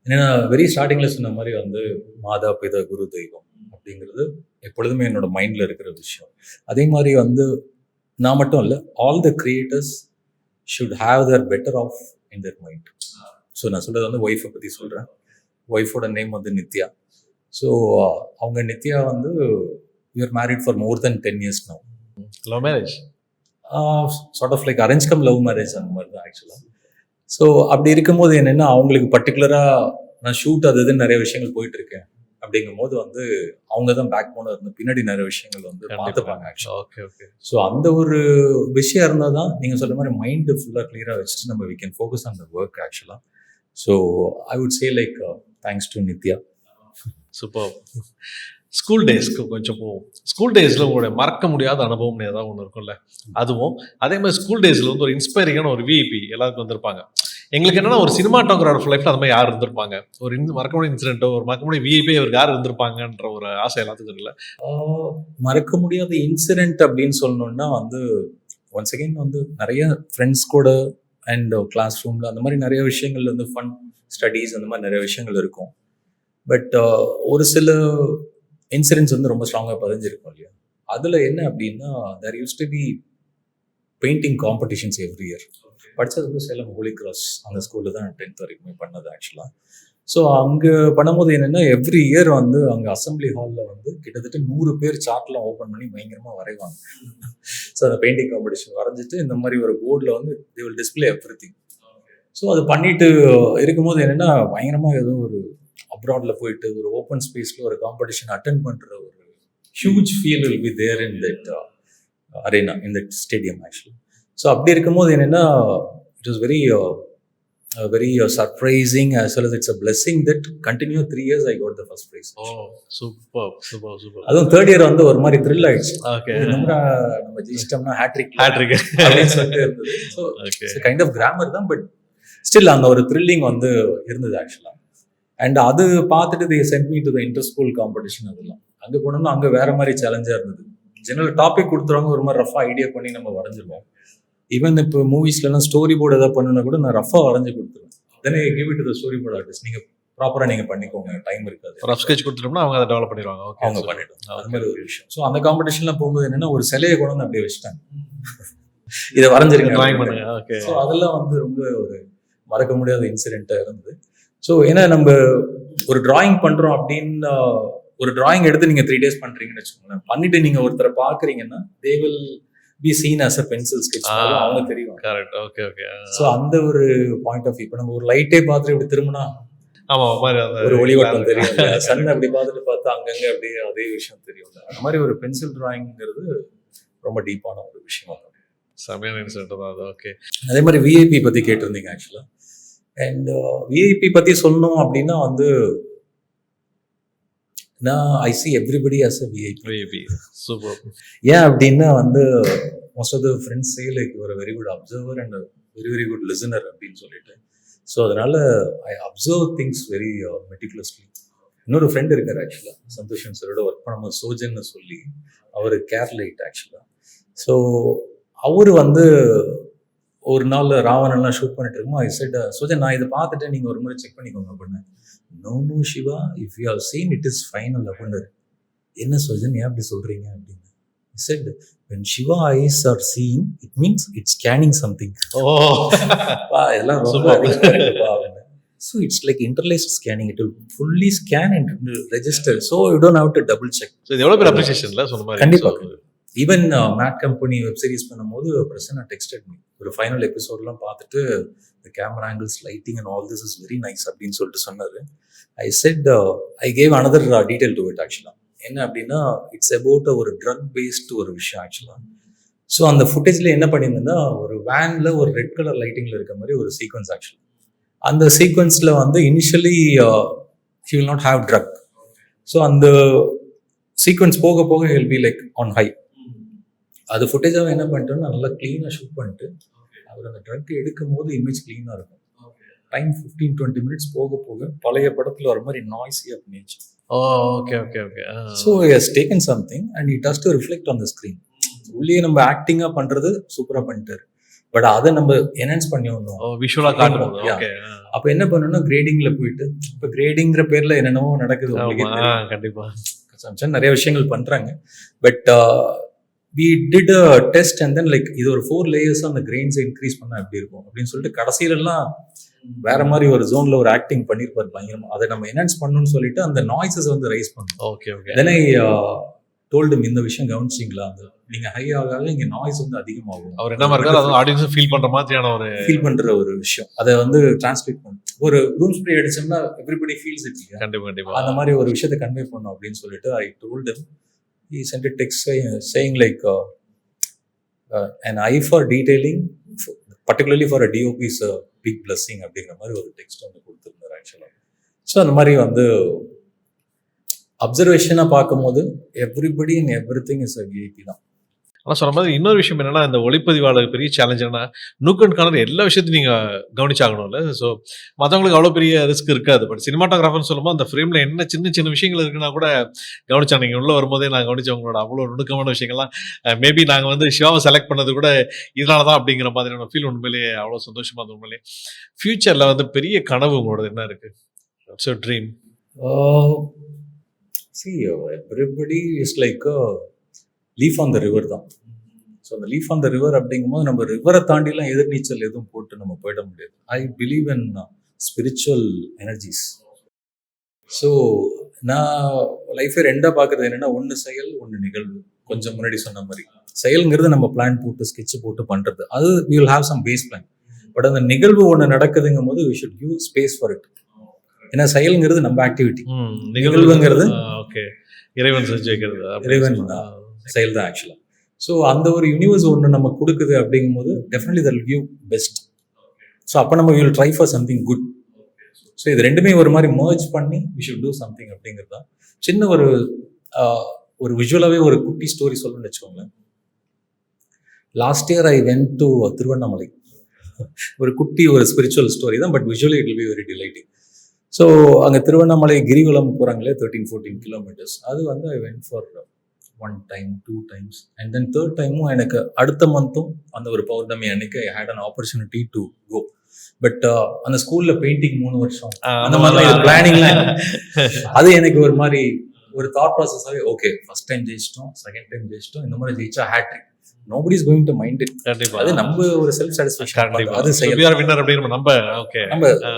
ஏன்னா வெரி ஸ்டார்டிங்கில் சொன்ன மாதிரி வந்து மாதா பிதா குரு தெய்வம் அப்படிங்கிறது எப்பொழுதுமே என்னோட மைண்டில் இருக்கிற விஷயம். அதே மாதிரி வந்து நான் மட்டும் இல்லை, all the creators should have their better off in their mind. So நான் சொல்கிறது வந்து ஒய்ஃபை பற்றி சொல்கிறேன். ஒய்ஃபோட நேம் வந்து நித்யா. ஸோ அவங்க நித்யா வந்து we are married for more then 10 years now. Love marriage. Sort of like arrange cum love marriage அந்த மாதிரி தான் ஆக்சுவலாக. ஸோ அப்படி இருக்கும்போது என்னென்னா அவங்களுக்கு பர்டிகுலராக நான் ஷூட் அது இதுன்னு நிறைய விஷயங்கள் போயிட்டு இருக்கேன் அப்படிங்கும் போது வந்து அவங்க தான் பேக் போனாக இருந்து பின்னாடி நிறைய விஷயங்கள் வந்து பார்த்துப்பாங்க ஆக்சுவலாக. Okay okay. ஸோ அந்த ஒரு விஷயம் இருந்தால் தான் நீங்கள் சொல்கிற மாதிரி மைண்டு ஃபுல்லாக கிளியராக வச்சுட்டு நம்ம we can focus on the work ஆக்சுவலாக. So I would say like thanks to Nithya. Super. School டேஸ்க்கு கொஞ்சம் போவோம். ஸ்கூல் டேஸில் உங்களுடைய மறக்க முடியாத அனுபவம் ஏதாவது ஒன்று இருக்கும்ல, அதுவும் அதே மாதிரி ஸ்கூல் டேஸில் வந்து ஒரு இன்ஸ்பைரிங்கான ஒரு விஐபி எல்லாருக்கும் வந்திருப்பாங்க. எங்களுக்கு என்னன்னா ஒரு சினிமாட்டோகிராஃபர் லைஃப்ல அந்த மாதிரி யார் இருந்திருப்பாங்க, ஒரு மறக்க முடியாத இன்சிடென்ட்டோ ஒரு மறக்க முடியாத விஐபி அவருக்கு யார் இருந்திருப்பாங்கன்ற ஒரு ஆசை எல்லாத்துக்கும் இருக்குல்ல. மறக்க முடியாத இன்சிடென்ட் அப்படின்னு சொல்லணும்னா வந்து ஒன்ஸ் அகெயின் வந்து நிறைய ஃப்ரெண்ட்ஸ் கூட அண்ட் கிளாஸ் ரூமில் அந்த மாதிரி நிறைய விஷயங்கள் வந்து ஃபன் ஸ்டடீஸ் அந்த மாதிரி நிறைய விஷயங்கள் இருக்கும். பட் ஒரு சில இன்சிடென்ட்ஸ் வந்து ரொம்ப ஸ்ட்ராங்காக பதிஞ்சிருக்கும் இல்லையா. அதில் என்ன அப்படின்னா there use to be painting competitions every year. படித்தது வந்து சேலம் ஹோலி கிராஸ் அந்த ஸ்கூலில் தான் 10th வரைக்குமே பண்ணது ஆக்சுவலாக. ஸோ அங்கே பண்ணும்போது என்னென்னா எவ்ரி இயர் வந்து அங்கே அசம்பிளி ஹாலில் வந்து கிட்டத்தட்ட 100 பேர் சார்ட்லாம் ஓப்பன் பண்ணி பயங்கரமாக வரைவாங்க. ஸோ அந்த பெயிண்டிங் காம்படிஷன் வரைஞ்சிட்டு இந்த மாதிரி ஒரு போர்டில் வந்து they will display everything. So அது பண்ணிட்டு இருக்கும்போது என்னென்னா பயங்கரமாக ஏதோ ஒரு அப்ராடில் போயிட்டு ஒரு ஓப்பன் ஸ்பேஸில் ஒரு காம்படிஷன் அட்டென்ட் பண்ணுற ஒரு huge feel will be there in that arena, in that stadium actually. So அப்படி இருக்கும்போது என்னென்னா it was very surprising as well as it's a blessing that continue 3 years I got the first prize. Super super super. அதுவும் third year வந்து ஒரு மாதிரி thrill ஆயிடுச்சு. Okay. நம்ம ஜெயிச்சிட்டோம்னா hat-trick அப்படின்னு சொல்லிட்டு இருந்தது. So it's kind of grammar தான், பட் ஸ்டில் அந்த ஒரு த்ரில்லிங் வந்து இருந்தது ஆக்சுவலாக. அண்ட் அது பார்த்துட்டு they sent me to the inter school competition. அதெல்லாம் அங்கே போனோம்னா அங்கே வேற மாதிரி சேலஞ்சாக இருந்தது. ஜெனரல் டாபிக் கொடுத்துருவாங்க, ஒரு மாதிரி ரஃபாக ஐடியா பண்ணி நம்ம வரைஞ்சிருவோம். ஈவன் இப்போ மூவிஸ்லாம் ஸ்டோரி போர்டு ஏதாவது பண்ணுனா கூட நான் ரஃபாக வரைஞ்சி கொடுத்துருவேன். Then I give it to the storyboard artist, நீங்கள் ப்ராப்பராக நீங்கள் பண்ணிக்கோங்க, டைம் இருக்காது. ரஃப் ஸ்கெட்ச் கொடுத்துட்டோம்னா அவங்க அதை டெவலப் பண்ணிடுவாங்க. ஓகே, அவங்க பண்ணிடுவாங்க. அது மாதிரி ஒரு விஷயம். ஸோ அந்த காம்படிஷன்லாம் போகும்போது என்னன்னா ஒரு சிலையை கொண்டு வந்து அப்படியே வச்சுட்டாங்க, இதை வரைஞ்சிருங்க, டிராயிங் பண்ணுங்க. ஓகே. ஸோ அதெல்லாம் வந்து ரொம்ப ஒரு மறக்க முடியாத இன்சிடென்ட்டாக இருந்தது. ஸோ ஏன்னா நம்ம ஒரு டிராயிங் பண்ணுறோம் அப்படின்னு ஒரு டிராயிங் எடுத்து நீங்கள் 3 days பண்ணுறீங்கன்னு வச்சுக்கோங்களேன். பண்ணிட்டு நீங்கள் ஒருத்தரை பார்க்குறீங்கன்னா they will be seen as a pencil sketch. அவங்க தெரியும். கரெக்ட். Okay okay. ஸோ அந்த ஒரு பாயிண்ட் ஆஃப் வியூ. இப்போ நம்ம ஒரு லைட்டே பார்த்துட்டு இப்படி திரும்பினா ஆமா ஒரு ஒளிவட்டம் தெரியும், சன் அப்படி பார்த்துட்டு பார்த்தா அங்கங்கே அப்படியே அதே விஷயம் தெரியும். அந்த மாதிரி ஒரு பென்சில் டிராயிங்கிறது ரொம்ப டீப்பான ஒரு விஷயம். செமையான இன்சிடென்ட் தான் அது. ஓகே. அதே மாதிரி விஐபி பற்றி கேட்டிருந்தீங்க ஆக்சுவலாக. அண்ட் விஐபி பற்றி சொல்லணும் அப்படின்னா வந்து நான் I see everybody as a VIP. Super. ஏன் அப்படின்னா வந்து most of the friends say like ஒரு very good observer and very good listener அப்படின்னு சொல்லிட்டு. ஸோ அதனால I observe things very meticulously. இன்னொரு ஃப்ரெண்ட் இருக்கார் ஆக்சுவலாக, சந்தோஷன் சாரோட ஒர்க் பண்ணும்போது சோஜன்னு சொல்லி, அவர் கேர்லைட் ஆக்சுவலாக. ஸோ அவர் வந்து ஒரு நாள் ராவணன்லாம் ஷூட் பண்ணிட்டு இருக்கும்போது ஐ செட் சோஜன் நான் இதை பார்த்துட்டு நீங்கள் ஒரு முறை செக் பண்ணிக்கோங்க அப்படின்னு. No Shiva, if you have seen it is final அப்படின்னு. என்ன சோஜன் ஏன் அப்படி சொல்கிறீங்க அப்படின்னு. Said when Shiva eyes are seeing, it means it's scanning something. எல்லாம் ரொம்ப so it's like interlaced scanning. It will fully scan and register, so you don't have to double check. So இது எவ்வளவு பெரிய அப்ரிசியேஷன்ல சொன்ன மாதிரி. கண்டிப்பா. Even mad company web series பண்ணும்போது Prasanna texted me ஒரு ஃபைனல் எபிசோட்லாம் பார்த்துட்டு the camera angles, lighting and all this is very nice அப்படின்னு சொல்லிட்டு சொன்னாரு. I said I gave another detail to it actually. என்ன அப்படின்னா இட்ஸ் அபவுட் ஒரு ட்ரக் பேஸ்டு ஒரு விஷயம் ஆக்சுவலாக. ஸோ அந்த ஃபுட்டேஜில் என்ன பண்ணியிருந்தேன்னா ஒரு வேனில் ஒரு ரெட் கலர் லைட்டிங்கில் இருக்க மாதிரி ஒரு சீக்வன்ஸ் ஆக்சுவலி. அந்த சீக்வன்ஸில் வந்து initially he will not have drug. So அந்த சீக்வன்ஸ் போக போக he'll be like on high. அது ஃபுட்டேஜாக என்ன பண்ணிட்டோன்னா நல்லா க்ளீனாக ஷூட் பண்ணிட்டு அவர் அந்த ட்ரக் எடுக்கும் போது இமேஜ் க்ளீனாக இருக்கும். டைம் 15-20 minutes போக போக பழைய படத்தில் வர மாதிரி நாய்ஸியாக பண்ணிடுச்சு. Okay okay okay. So he has taken something and it has to reflect on the screen. உள்ளே நம்ம ஆக்டிங்காக பண்ணுறது சூப்பராக பண்ணிட்டாரு, பட் அதை நம்ம என்ஹான்ஸ் பண்ணி வந்தோம் விஷுவலாக காட்டுவோம். ஓகே. அப்போ என்ன பண்ணணும்னா கிரேடிங்கில் போயிட்டு, இப்போ கிரேடிங்கிற பேரில் என்னென்னவோ நடக்குது உங்களுக்கு. கண்டிப்பாக நிறைய விஷயங்கள் பண்ணுறாங்க. But we did a test and then like இது ஒரு 4 layers அந்த கிரெயின்ஸை இன்க்ரீஸ் பண்ணால் எப்படி இருக்கும் அப்படின்னு சொல்லிட்டு கடைசியிலலாம் வேற மாதிரி ஒரு ஜோன்ல ஒரு ஆக்டிங் பண்ணிருப்பாரு பயங்கரமா. அதை நம்ம என்ஹான்ஸ் பண்ணணும்னு சொல்லிட்டு அந்த நாய்ஸஸ் வந்து ரைஸ் பண்ணோம். Okay okay. தென் ஐ டோல்டு இந்த விஷயம் கவனிச்சிங்களா, அந்த நீங்க ஹை ஆக இங்க நாய்ஸ் வந்து அதிகமாகும், அவர் என்ன இருக்காரு அதுவும் ஆடியன்ஸும் ஃபீல் பண்ற மாதிரியான ஒரு ஃபீல் பண்ற ஒரு விஷயம், அதை வந்து டிரான்ஸ்லேட் பண்ணும். ஒரு ரூம் ஸ்ப்ரே அடிச்சோம்னா எவ்ரிபடி ஃபீல்ஸ் இட், கண்டிப்பா கண்டிப்பா அந்த மாதிரி ஒரு விஷயத்தை கன்வே பண்ணும் அப்படின்னு சொல்லிட்டு I told him. He sent a text saying like an eye for detailing, particularly for a DOP is a big blessing அப்படிங்கிற மாதிரி ஒரு டெக்ஸ்ட் வந்து கொடுத்துருந்தார் ஆக்சுவலாக. ஸோ அந்த மாதிரி வந்து அப்சர்வேஷனாக பார்க்கும்போது everybody in everything is a VIP தான். ஆனால் சொன்ன மாதிரி இன்னொரு விஷயம் என்னன்னா, இந்த ஒளிப்பதிவாளர் பெரிய சேலஞ்ச் என்னன்னா, நூக் அண்ட் கார்னர் எல்லா விஷயத்தையும் நீங்க கவனிச்சாகணும்ல. ஸோ மற்றவங்களுக்கு அவ்வளோ பெரிய ரிஸ்க் இருக்காது. பட் சினிமாட்டோகிராஃபர்னு சொல்லும்போது அந்த ஃப்ரேம்ல என்ன சின்ன சின்ன விஷயங்கள் இருக்குன்னா கூட கவனிச்சாங்க. நீங்க உள்ள வரும்போதே நான் கவனிச்சேன் உங்களோட அவ்வளோ நுணுக்கமான விஷயங்கள்லாம். மேபி நாங்க வந்து சிவாவை செலக்ட் பண்ணது கூட இதனால தான் அப்படிங்கிற மாதிரியான ஃபீல் உண்மையிலேயே அவ்வளோ சந்தோஷமா இருந்தது உண்மையிலேயே. ஃபியூச்சர்ல வந்து பெரிய கனவு உங்களோட என்ன இருக்கு? What's your dream? See, everybody is like a leaf on the river தான். ஸோ அந்த லீஃப் ஆன் த ரிவர் அப்படிங்கும்போது நம்ம ரிவரை தாண்டிலாம் எதிர்நீச்சல் எதுவும் போட்டு நம்ம போயிட முடியாது. I believe in spiritual energies. So நான் லைஃபை ரெண்டாக பார்க்குறது என்னென்னா, ஒன்று செயல் ஒன்று நிகழ்வு. கொஞ்சம் முன்னாடி சொன்ன மாதிரி செயல்ங்கிறது நம்ம பிளான் போட்டு ஸ்கெட்ச் போட்டு பண்ணுறது, அது we will have some base plan. But அந்த நிகழ்வு ஒன்று நடக்குதுங்கும் போது we should give space for it. ஏன்னா செயல்ங்கிறது நம்ம ஆக்டிவிட்டி, நிகழ்வுங்கிறது ஓகே இறைவன் செஞ்சு வைக்கிறது, இறைவன் செயல் தான் ஆக்சுவலாக. ஸோ அந்த ஒரு யூனிவர்ஸ் ஒன்று நம்ம கொடுக்குது அப்படிங்கும்போது definitely that will give best. So அப்போ நம்ம will try for something good. So இது ரெண்டுமே ஒரு மாதிரி மர்ஜ் பண்ணி வி ஷுட் டூ சம்திங் அப்படிங்கிறது தான். சின்ன ஒரு விஷுவலாகவே ஒரு குட்டி ஸ்டோரி சொல்லணும்னு வச்சுக்கோங்களேன். Last year I went to Tiruvannamalai. ஒரு குட்டி ஒரு ஸ்பிரிச்சுவல் ஸ்டோரி தான், but visually it will be very delighting. So அங்கே திருவண்ணாமலை கிரிவலம் போகிறாங்களே 13-14 கிலோமீட்டர்ஸ், அது வந்து I went for 1 time 2 times and then 3rd time எனக்கு அடுத்த மந்த்தும் அந்த ஒரு பௌர்ணமி அன்னைக்கு I had an opportunity to go. But அந்த ஸ்கூல்ல பெயிண்டிங் 3 வருஷம் அந்த மாதிரி பிளானிங்லாம் அது எனக்கு ஒரு மாதிரி ஒரு தாட் ப்ராசஸாகவே ஓகே ஃபர்ஸ்ட் டைம் ஜெயிச்சிட்டோம், செகண்ட் டைம் ஜெயிச்சிட்டோம், இந்த மாதிரி ஜெயிச்சா hat trick, nobody is going to mind it. அது நம்ம ஒரு செல்ஃப் சாட்டிஸ்ஃபேக்ஷன், அது நம்ம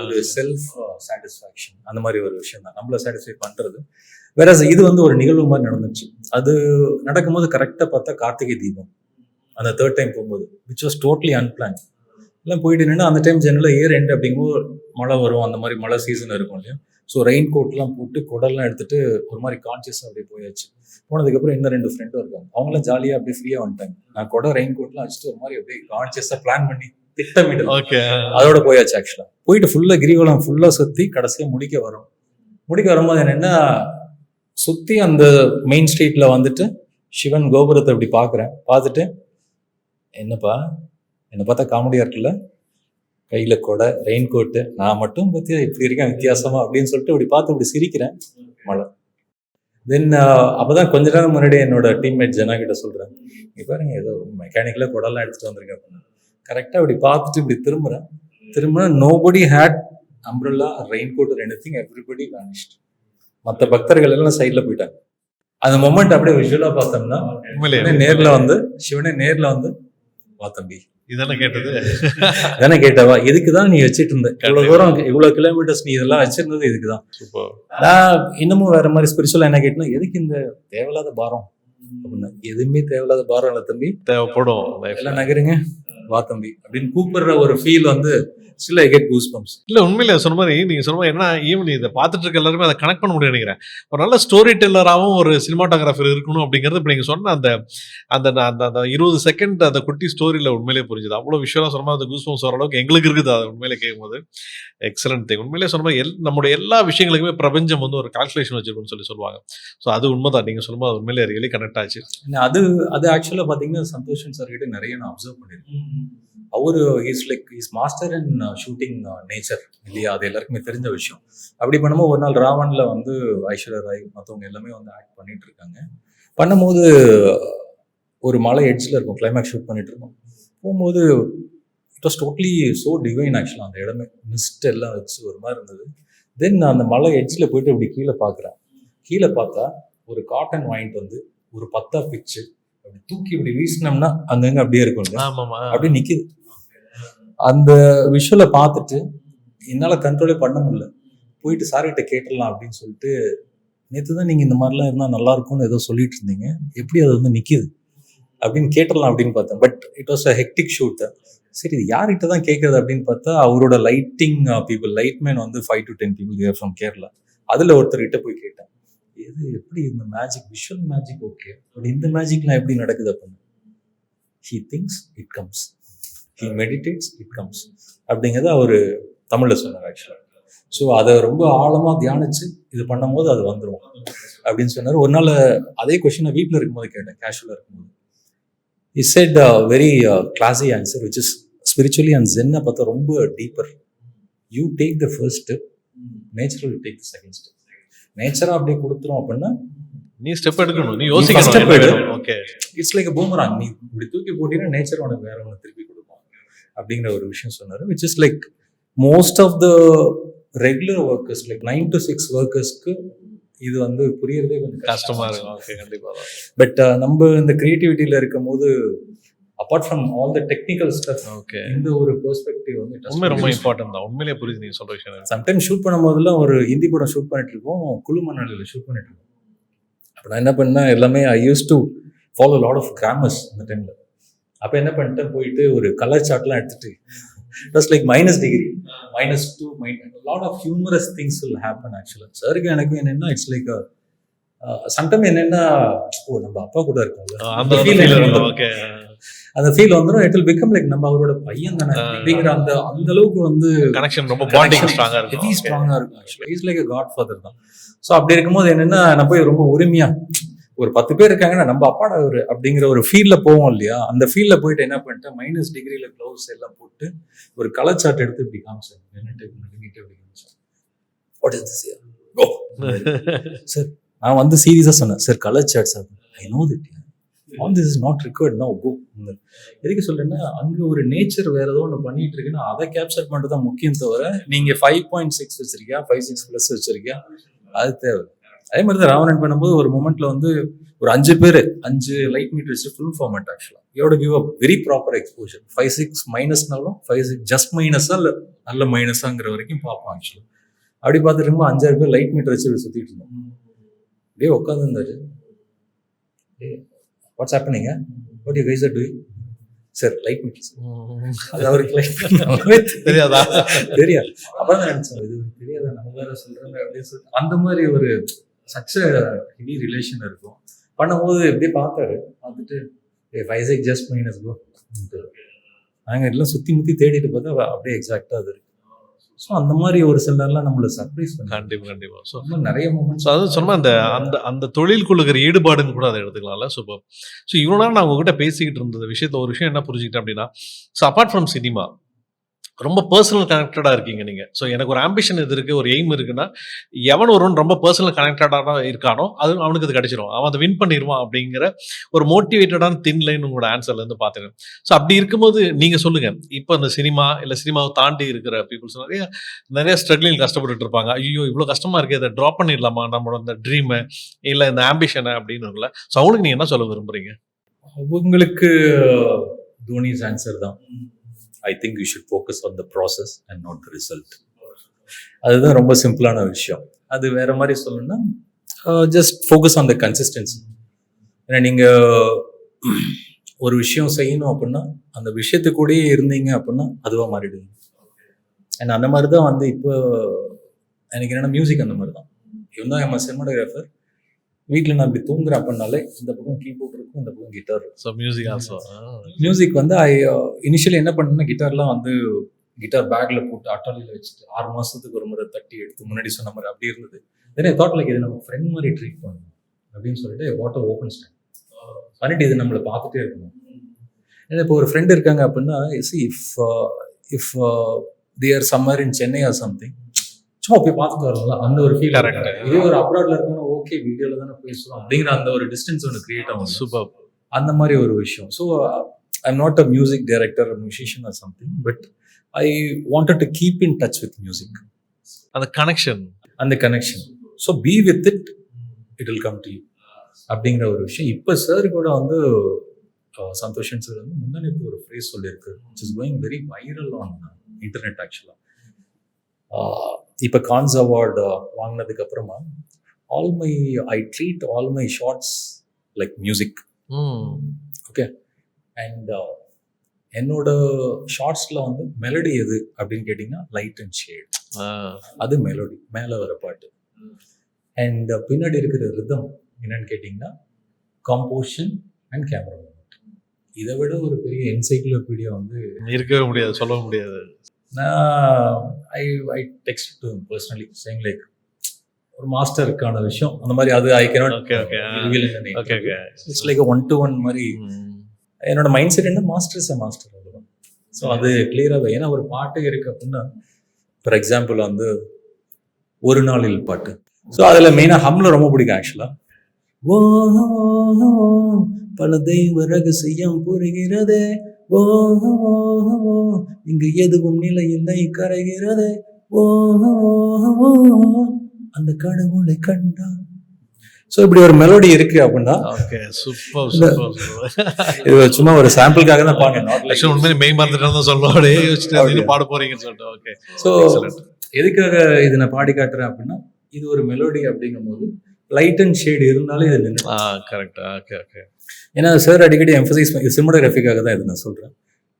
ஒரு செல்ஃப் சாட்டிஸ்ஃபேக்ஷன், அந்த மாதிரி ஒரு விஷயம் தான் நம்மள சாட்டிஸ்ஃபை பண்றது. வேற இது வந்து ஒரு நிகழ்வு மாதிரி நடந்துச்சு. அது நடக்கும்போது கரெக்டாக பார்த்தா கார்த்திகை தீபம் அந்த 3rd டைம் போகும்போது, விச் வாஸ் டோட்டலி அன்பிளான். எல்லாம் போயிட்டு நின்று அந்த டைம் ஜெனரலாக இயர் எண்ட் அப்படிங்கும்போது மழை வரும், அந்த மாதிரி மழை சீசன் இருக்கும் இல்லையா. ஸோ ரெயின் கோட்லாம் போட்டு குடல்லாம் எடுத்துட்டு ஒரு மாதிரி கான்சியஸாக அப்படியே போயாச்சு. போனதுக்கப்புறம் இன்னும் 2 ஃப்ரெண்டும் இருக்காங்க, அவங்களாம் ஜாலியாக அப்படியே ஃப்ரீயாக வந்துட்டாங்க. நான் குட ரெயின் கோட்லாம் வச்சுட்டு ஒரு மாதிரி அப்படியே கான்சியஸாக பிளான் பண்ணி திட்டமிட்டு அதோட போயாச்சு. ஆக்சுவலாக போயிட்டு ஃபுல்லாக கிரிவலம் ஃபுல்லாக சுற்றி கடைசியாக முடிக்க வரும்போது என்னென்னா, சுற்றி அந்த மெயின் ஸ்ட்ரீட்டில் வந்துட்டு சிவன் கோபுரத்தை அப்படி பார்த்துட்டு என்னப்பா என்னை பார்த்தா காமெடியாக இருக்குல்ல, கையில் கொடை ரெயின் கோட்டு, நான் மட்டும் பற்றி இப்படி இருக்கேன் வித்தியாசமா அப்படின்னு சொல்லிட்டு இப்படி பார்த்து இப்படி சிரிக்கிறேன். மழை. தென் அப்போதான் கொஞ்ச நேரம் முன்னாடி என்னோட டீம்மேட் ஜனா கிட்ட சொல்கிறேன், இங்கே பாருங்க ஏதோ மெக்கானிக்கலாக கொடெல்லாம் எடுத்துகிட்டு வந்திருக்கேன் அப்படின்னு. கரெக்டாக இப்படி பார்த்துட்டு இப்படி திரும்புறேன் nobody had umbrella raincoat or anything, everybody vanished. மற்ற பக்தர்கள் எல்லாம் சைட்ல போயிட்டாங்க. அந்த மொமெண்ட் அப்படியே விஷுவலா பார்த்தோம்னா சிவனே நேர்ல வந்து வா தம்பி, இதானே கேட்டவா, இதுக்குதான் நீ வச்சிட்டு இருந்த இவ்வளவு தூரம், இவ்வளவு கிலோமீட்டர்ஸ் நீ இதெல்லாம் வச்சிருந்தது இதுக்குதான். நான் இன்னமும் வேற மாதிரி ஸ்பிரிச்சுவலா என்ன கேட்டேன்னா, எதுக்கு இந்த தேவையில்லாத பாரம் அப்படின்னா, எதுவுமே தேவையில்லாத பாரம் இல்லை தம்பி, தேவைப்படும் எல்லாம் நகருங்க வா தம்பி அப்படின்னு கூப்பிடுற ஒரு ஃபீல் வந்து still I get goosebumps. இல்ல உண்மையில சொன்ன மாதிரி நீங்க சொன்ன மாதிரி என்ன, ஈவன் இதை பார்த்துட்டு இருக்க எல்லாருமே அதை கனெக்ட் பண்ண முடியும் நினைக்கிறேன். ஒரு நல்ல ஸ்டோரி டெல்லராகவும் ஒரு சினிமாட்டோகிராஃபர் இருக்கணும் அப்படிங்கிறது இப்போ நீங்க சொன்ன அந்த அந்த அந்த 20 செகண்ட் அந்த குட்டி ஸ்டோரியில உண்மையிலேயே புரிஞ்சுது. அவ்வளோ விஷயம் சொன்ன மாதிரி அந்த கூஸ்பம்ஸ் வர அளவுக்கு எங்களுக்கு இருக்குது. அதை உண்மையிலே கேட்கும்போது எக்ஸலன்ட் திங். உண்மையிலேயே சொன்ன மாதிரி நம்முடைய எல்லா விஷயங்களுக்குமே பிரபஞ்சம் வந்து ஒரு கால்குலேஷன் வச்சிருக்குன்னு சொல்லுவாங்க. ஸோ அது உண்மைதான், நீங்க சொல்லும்போது அது உண்மையிலே ரியலி கனெக்ட் ஆச்சு. அது ஆக்சுவலாக பார்த்தீங்கன்னா சந்தோஷன் சார் கிட்ட நிறைய நான் அப்சர்வ் பண்ணியிருக்கேன். அவரு is master in shooting nature இல்லையா, அது எல்லாருக்குமே தெரிஞ்ச விஷயம். அப்படி பண்ணும்போது ஒரு நாள் ராவன்ல வந்து ஐஸ்வர்யா ராய் மற்றவங்க எல்லாமே வந்து ஆக்ட் பண்ணிட்டு இருக்காங்க. பண்ணும்போது ஒரு மலை எட்ஜில் இருக்கும், கிளைமேக்ஸ் ஷூட் பண்ணிட்டு இருக்கோம். போகும்போது it was totally so divine ஆக்சுவலாக. அந்த இடமே மிஸ்ட் எல்லாம் வச்சு ஒரு மாதிரி இருந்தது. தென் அந்த மலை எட்ஜில் போயிட்டு இப்படி கீழே பார்த்தா ஒரு காட்டன் வாங்கிட்டு வந்து ஒரு 10 பிச்சு அப்படி தூக்கி இப்படி வீசினோம்னா அங்கங்க அப்படியே இருக்கும், அப்படியே நிக்குது. அந்த விஷுவலை பார்த்துட்டு என்னால் கண்ட்ரோலே பண்ண முடியல. போயிட்டு சார்கிட்ட கேட்டுடலாம் அப்படின்னு சொல்லிட்டு நேற்று தான் நீங்கள் இந்த மாதிரிலாம் இருந்தால் நல்லா இருக்கும்னு ஏதோ சொல்லிட்டு இருந்தீங்க, எப்படி அது வந்து நிற்கிது அப்படின்னு கேட்டலாம் அப்படின்னு பார்த்தேன். But it was a hectic shoot. சரி இது யார்கிட்ட தான் கேட்குறது அப்படின்னு பார்த்தா அவரோட லைட்டிங் பீப்புள், லைட்மேன் வந்து 5 to 10 people there from Kerala. அதில் ஒருத்தர்கிட்ட போய் கேட்டேன், எது எப்படி இந்த magic, visual magic okay, but இந்த மேஜிக்லாம் எப்படி நடக்குது அப்படின்னு. He thinks it comes, he meditates it comes அப்படிங்கிறத அவர் தமிழில் சொன்னார் ஆக்சுவலாக. ஸோ அதை ரொம்ப ஆழமாக தியானிச்சு இது பண்ணும்போது அது வந்துடும் அப்படின்னு சொன்னார். ஒரு நாள் அதே கொஸ்டினை வீட்டில் இருக்கும்போது கேட்டேன், கேஷுவலாக இருக்கும்போது. He said a very classy answer, which is spiritually and Zen பார்த்தா ரொம்ப deeper. You take the first step, nature will take the second step. நேச்சராக அப்படியே கொடுத்துரும் அப்படின்னா நீ ஸ்டெப் எடுக்கணும், நீ first step யோசிக்கணும். எடு. ஓகே, இட்ஸ் லைக் பூமராங், நீ இப்படி தூக்கி போட்டீங்கன்னா நேச்சர் உனக்கு வேற ஒன்று திருப்பி கொடுக்கும் அப்படிங்கிற ஒரு விஷயம் சொன்னார். Which is like most of the regular workers, like 9 to 6 ஒர்க்கர்ஸ்க்கு இது வந்து புரியறதே கொஞ்சம் கஷ்டமா இருக்கும். ஓகே, கண்டிப்பா தான். பட் நம்ம இந்த கிரியேட்டிவிட்டியில இருக்கும் போது apart from all the technical stuff, okay, இந்த ஒரு பெர்ஸ்பெக்டிவ் வந்து உண்மை ரொம்ப இம்பார்ட்டன்ட் தான். உண்மையிலேயே புரியுது நீங்க சொல்ற விஷயம். சம்டைம் ஷூட் பண்ணும்போதெல்லாம் ஒரு ஹிந்தி படம் ஷூட் பண்ணிட்டு இருக்கோம், குழு மணாலியில் ஷூட் பண்ணிட்டு இருக்கோம். அப்போ நான் என்ன பண்ணேன், எல்லாமே I use to follow lot of grammars அந்த டைமில். அப்போ என்ன பண்ணிட்டேன், போயிட்டு ஒரு கலர் சார்ட்லாம் எடுத்துட்டு it was like -degree, -2, lot of humorous things will happen ஆக்சுவலாக. சருக்கு எனக்கும் என்னென்னா இட்ஸ் லைக் சம்டைம் என்னென்னா, ஓ நம்ம அப்பா கூட இருக்கோம்ல அந்த ஓகே, அந்த ஃபீல் வந்துடும். இட் வில் பிகம் லைக் நம்ம அவரோட பையன் தானே அப்படிங்கிற அந்த அளவுக்கு வந்து கனெக்ஷன் ரொம்ப பாண்டிங் ஸ்ட்ராங்கா இருக்கும். ஹெவி ஸ்ட்ராங்கா இருக்கும் ஆக்சுவலா. இஸ் லைக் a godfather தான். ஸோ அப்படி இருக்கும்போது என்னன்னா, நான் போய் ரொம்ப உரிமையா ஒரு 10 பேர் இருக்காங்கன்னா நம்ம அப்பாடா ஒரு அப்படிங்கிற ஒரு ஃபீல்ல போவோம் இல்லையா, அந்த ஃபீல்ல போயிட்டு என்ன பண்ணிட்டேன், -degree க்ளவுஸ் எல்லாம் போட்டு ஒரு கலர் சார்ட் எடுத்து இப்படி காமிச்சேன். வாட் இஸ் திஸ் சார், நான் வந்து சீரியஸா சொன்னேன், sir colour chart sir, I know that all this is not required now go. எதுக்கு சொல்றேன்னா, அங்க ஒரு நேச்சர் வேற ஏதோ ஒன்று பண்ணிட்டு இருக்குன்னா அதை கேப்சர் பண்ணுறது தான் முக்கியம், தவிர நீங்க 5.6 வச்சிருக்கியா, 5.6+ வச்சிருக்கியா, அது தேவை. அதே மாதிரி தான் ராவணன் பண்ணும்போது ஒரு மொமெண்ட்ல வந்து ஒரு 5 பேர் 5 லைட் மீட்டர் வச்சு ஃபுல் ஃபார்மேட் ஆக்சுவலா யோட give a very proper exposure. 5.6 மைனஸ்னாலும் 5.6 ஜஸ்ட் மைனஸா இல்லை நல்ல மைனஸாங்கிற வரைக்கும் பார்ப்போம் ஆக்சுவலா. அப்படி பார்த்துட்டு இருக்கும்போது 5-6 பேர் லைட் மீட்டர் வச்சு சுத்திட்டு இருந்தோம். அப்படியே உட்காந்து இருந்தாரு, what's happening, what you guys are doing, sir light meter sir. அது அவருக்கு லைட் தெரியாதா, தெரியாது. அப்புறம் தான் நினைச்சேன், இது தெரியாதா நம்ம வேற சொல்றாங்க அப்படின்னு சொல்லி. அந்த மாதிரி ஒரு சச்ச ஹெவி ரிலேஷன் இருக்கும். பண்ணும்போது எப்படியே பார்த்தாரு, பார்த்துட்டு 5.6 ஜஸ்ட் மைனஸ் கோ. நாங்கள் எல்லாம் சுற்றி முற்றி தேடிட்டு பார்த்தா அப்படியே எக்ஸாக்டாக அது இருக்கு. ஸோ அந்த மாதிரி ஒரு சில நேரம்லாம் நம்மளை சர்ப்ரைஸ் பண்ணி கண்டிப்பா கண்டிப்பா. ஸோ நிறைய மூமெண்ட்ஸ். அது சொன்ன அந்த அந்த அந்த தொழிலுக்குள்ள இருக்கிற ஈடுபாடுன்னு கூட அதை எடுத்துக்கலாம்ல. சூப்பர். ஸோ இவ்வளோ நேரம் நான் உங்ககிட்ட பேசிக்கிட்டு இருந்த விஷயத்துல ஒரு விஷயம் என்ன புரிஞ்சுக்கிட்டேன் அப்படின்னா, ஸோ அப்பார்ட் ஃப்ரம் சினிமா ரொம்ப பர்சனல் கனெக்டடா இருக்கீங்க நீங்க. ஸோ எனக்கு ஒரு ஆம்பிஷன் இது இருக்கு, ஒரு எய்ம் இருக்குன்னா, எவன் ஒருவன் ரொம்ப பர்சனல் கனெக்டடா இருக்கானோ அது அவனுக்கு அது கிடைச்சிடும், அவன் அதை வின் பண்ணிடுவான் அப்படிங்கிற ஒரு மோட்டிவேட்டடான தின் லைன் உங்களோட ஆன்சர்ல இருந்து பார்த்துங்க. ஸோ அப்படி இருக்கும்போது நீங்க சொல்லுங்க, இப்போ இந்த சினிமா இல்லை சினிமாவை தாண்டி இருக்கிற பீப்புள்ஸ் நிறைய ஸ்ட்ரகிளிங் கஷ்டப்பட்டுட்டு இருப்பாங்க. ஐயோ இவ்வளோ கஷ்டமா இருக்கு, அதை ட்ராப் பண்ணிடலாமா நம்மளோட இந்த ட்ரீமை இல்லை இந்த ஆம்பிஷனை அப்படின்னு இருக்குல்ல. ஸோ அவங்களுக்கு நீங்க என்ன சொல்ல விரும்புறீங்க? அவங்களுக்கு தோனிஸ் ஆன்சர் தான். I think you should focus on the process and not the result. அதுதான் ரொம்ப சிம்பிளான விஷயம். அது வேற மாதிரி சொல்லணும்னா, just focus on the consistency. ஏன்னா நீங்க ஒரு விஷயம் செய்யணும் அப்படின்னா அந்த விஷயத்துக்கூடயே இருந்தீங்க அப்படின்னா அதுவா மாறிடுவீங்க. ஏன்னா அந்த மாதிரி தான் வந்து இப்போ எனக்கு என்னென்னா மியூசிக் அந்த மாதிரி தான். இவன் தான் என் சினிமாட்டோகிராஃபர். வீட்டில் நான் இப்படி தூங்குறேன் அப்படின்னாலே இந்த பக்கம் கீபோர்ட் இருக்கும், இந்த பக்கம் கிட்டார் இருக்கும். So music also. மியூசிக் வந்து இனிஷியலி என்ன பண்ணேன்னா, கிட்டார்லாம் வந்து கிட்டார் பேக்ல போட்டு அட்டாலியில் வச்சுட்டு 6 மாசத்துக்கு ஒரு முறை தட்டி எடுத்து முன்னாடி சொன்ன மாதிரி அப்படி இருந்தது. தென் ஐ தாட் லைக் இது நம்ம ஃப்ரெண்ட் மாதிரி ட்ரீட் பண்ணணும் அப்படின்னு சொல்லிட்டு வாட் ஓப்பன் ஸ்டாண்ட் பண்ணிட்டு இது நம்மளை பார்த்துட்டே இருக்கணும். ஏன்னா இப்போ ஒரு ஃப்ரெண்ட் இருக்காங்க அப்படின்னா, if they are summer in Chennai or something, சும்மா போய் பார்த்துட்டு வரல அந்த ஒரு ஃபீல். இதே ஒரு அப்ராட்ல இருக்கணும், ஓகே வீடியோல தானே பேசுவோம் அப்படிங்கிற அந்த ஒரு டிஸ்டன்ஸ் ஒன்று கிரியேட் ஆகும். சூப்பர். அந்த மாதிரி ஒரு விஷயம். So I am not a music director, musician or something, but I wanted to keep in touch with music. அந்த connection. So be with it, it will come to you அப்படிங்கிற ஒரு விஷயம். இப்போ சார் கூட வந்து சந்தோஷன் சார் வந்து முன்னாடி ஒரு ஃப்ரேஸ் சொல்லியிருக்கு, which is going very viral on internet ஆக்சுவலாக. இப்போ கான்ஸ் அவார்டு வாங்கினதுக்கு அப்புறமா I treat all my shots like music. Okay. And என்னோட ஷார்ட்ஸில் வந்து மெலடி எது அப்படின்னு கேட்டிங்கன்னா லைட் அண்ட் ஷேட், அது மெலடி மேலே வர பாட்டு. அண்ட் பின்னாடி இருக்கிற ரிதம் என்னன்னு கேட்டிங்கன்னா கம்போஷன் அண்ட் கேமரா மூமெண்ட். இதை விட ஒரு பெரிய என்சைக்ளோபீடியா வந்து இருக்கவே முடியாது, சொல்ல முடியாது. நான் I text to personally saying like ஒரு மாஸ்டருக்கான விஷயம் அந்த மாதிரி. அது I cannot it's like 1-to-1 மாதிரி. என்னோட மைண்ட் செட் என்ன, மாஸ்டர் இஸ் அ மாஸ்டர், அவ்வளோதான். ஸோ அது கிளியராக, ஏன்னா ஒரு பாட்டு இருக்கு அப்படின்னா, ஃபார் எக்ஸாம்பிள் வந்து ஒரு நாளில் பாட்டு. ஸோ அதில் மெயினாக ஹம்ல ரொம்ப பிடிக்கும் ஆக்சுவலாக. ஓ பல தெய்வ ரகசியம் புரிகிறதே, ஓ இங்கு எதுவும் நிலை இல்லை கரைகிறதே, ஓ அந்த கடவுளை கண்டா. ஸோ இப்படி ஒரு மெலோடி இருக்கு அப்படின்னா, இது சும்மா ஒரு சாம்பிளுக்காக தான் பாடுறேன். உண்மையிலே மெய் மறந்துட்டு சொல்லுவாங்க பாட போறீங்கன்னு சொல்லிட்டு. ஓகே. ஸோ எதுக்காக இதை நான் பாடி காட்டுறேன் அப்படின்னா, இது ஒரு மெலோடி அப்படிங்கும் போது லைட் அண்ட் ஷேட் இருந்தாலும் இது நின்று. கரெக்ட். Okay okay. ஏன்னா சார் அடிக்கடி எம்பசைஸ் சினிமாட்டோகிராஃபிக்காக தான் இது நான் சொல்கிறேன்.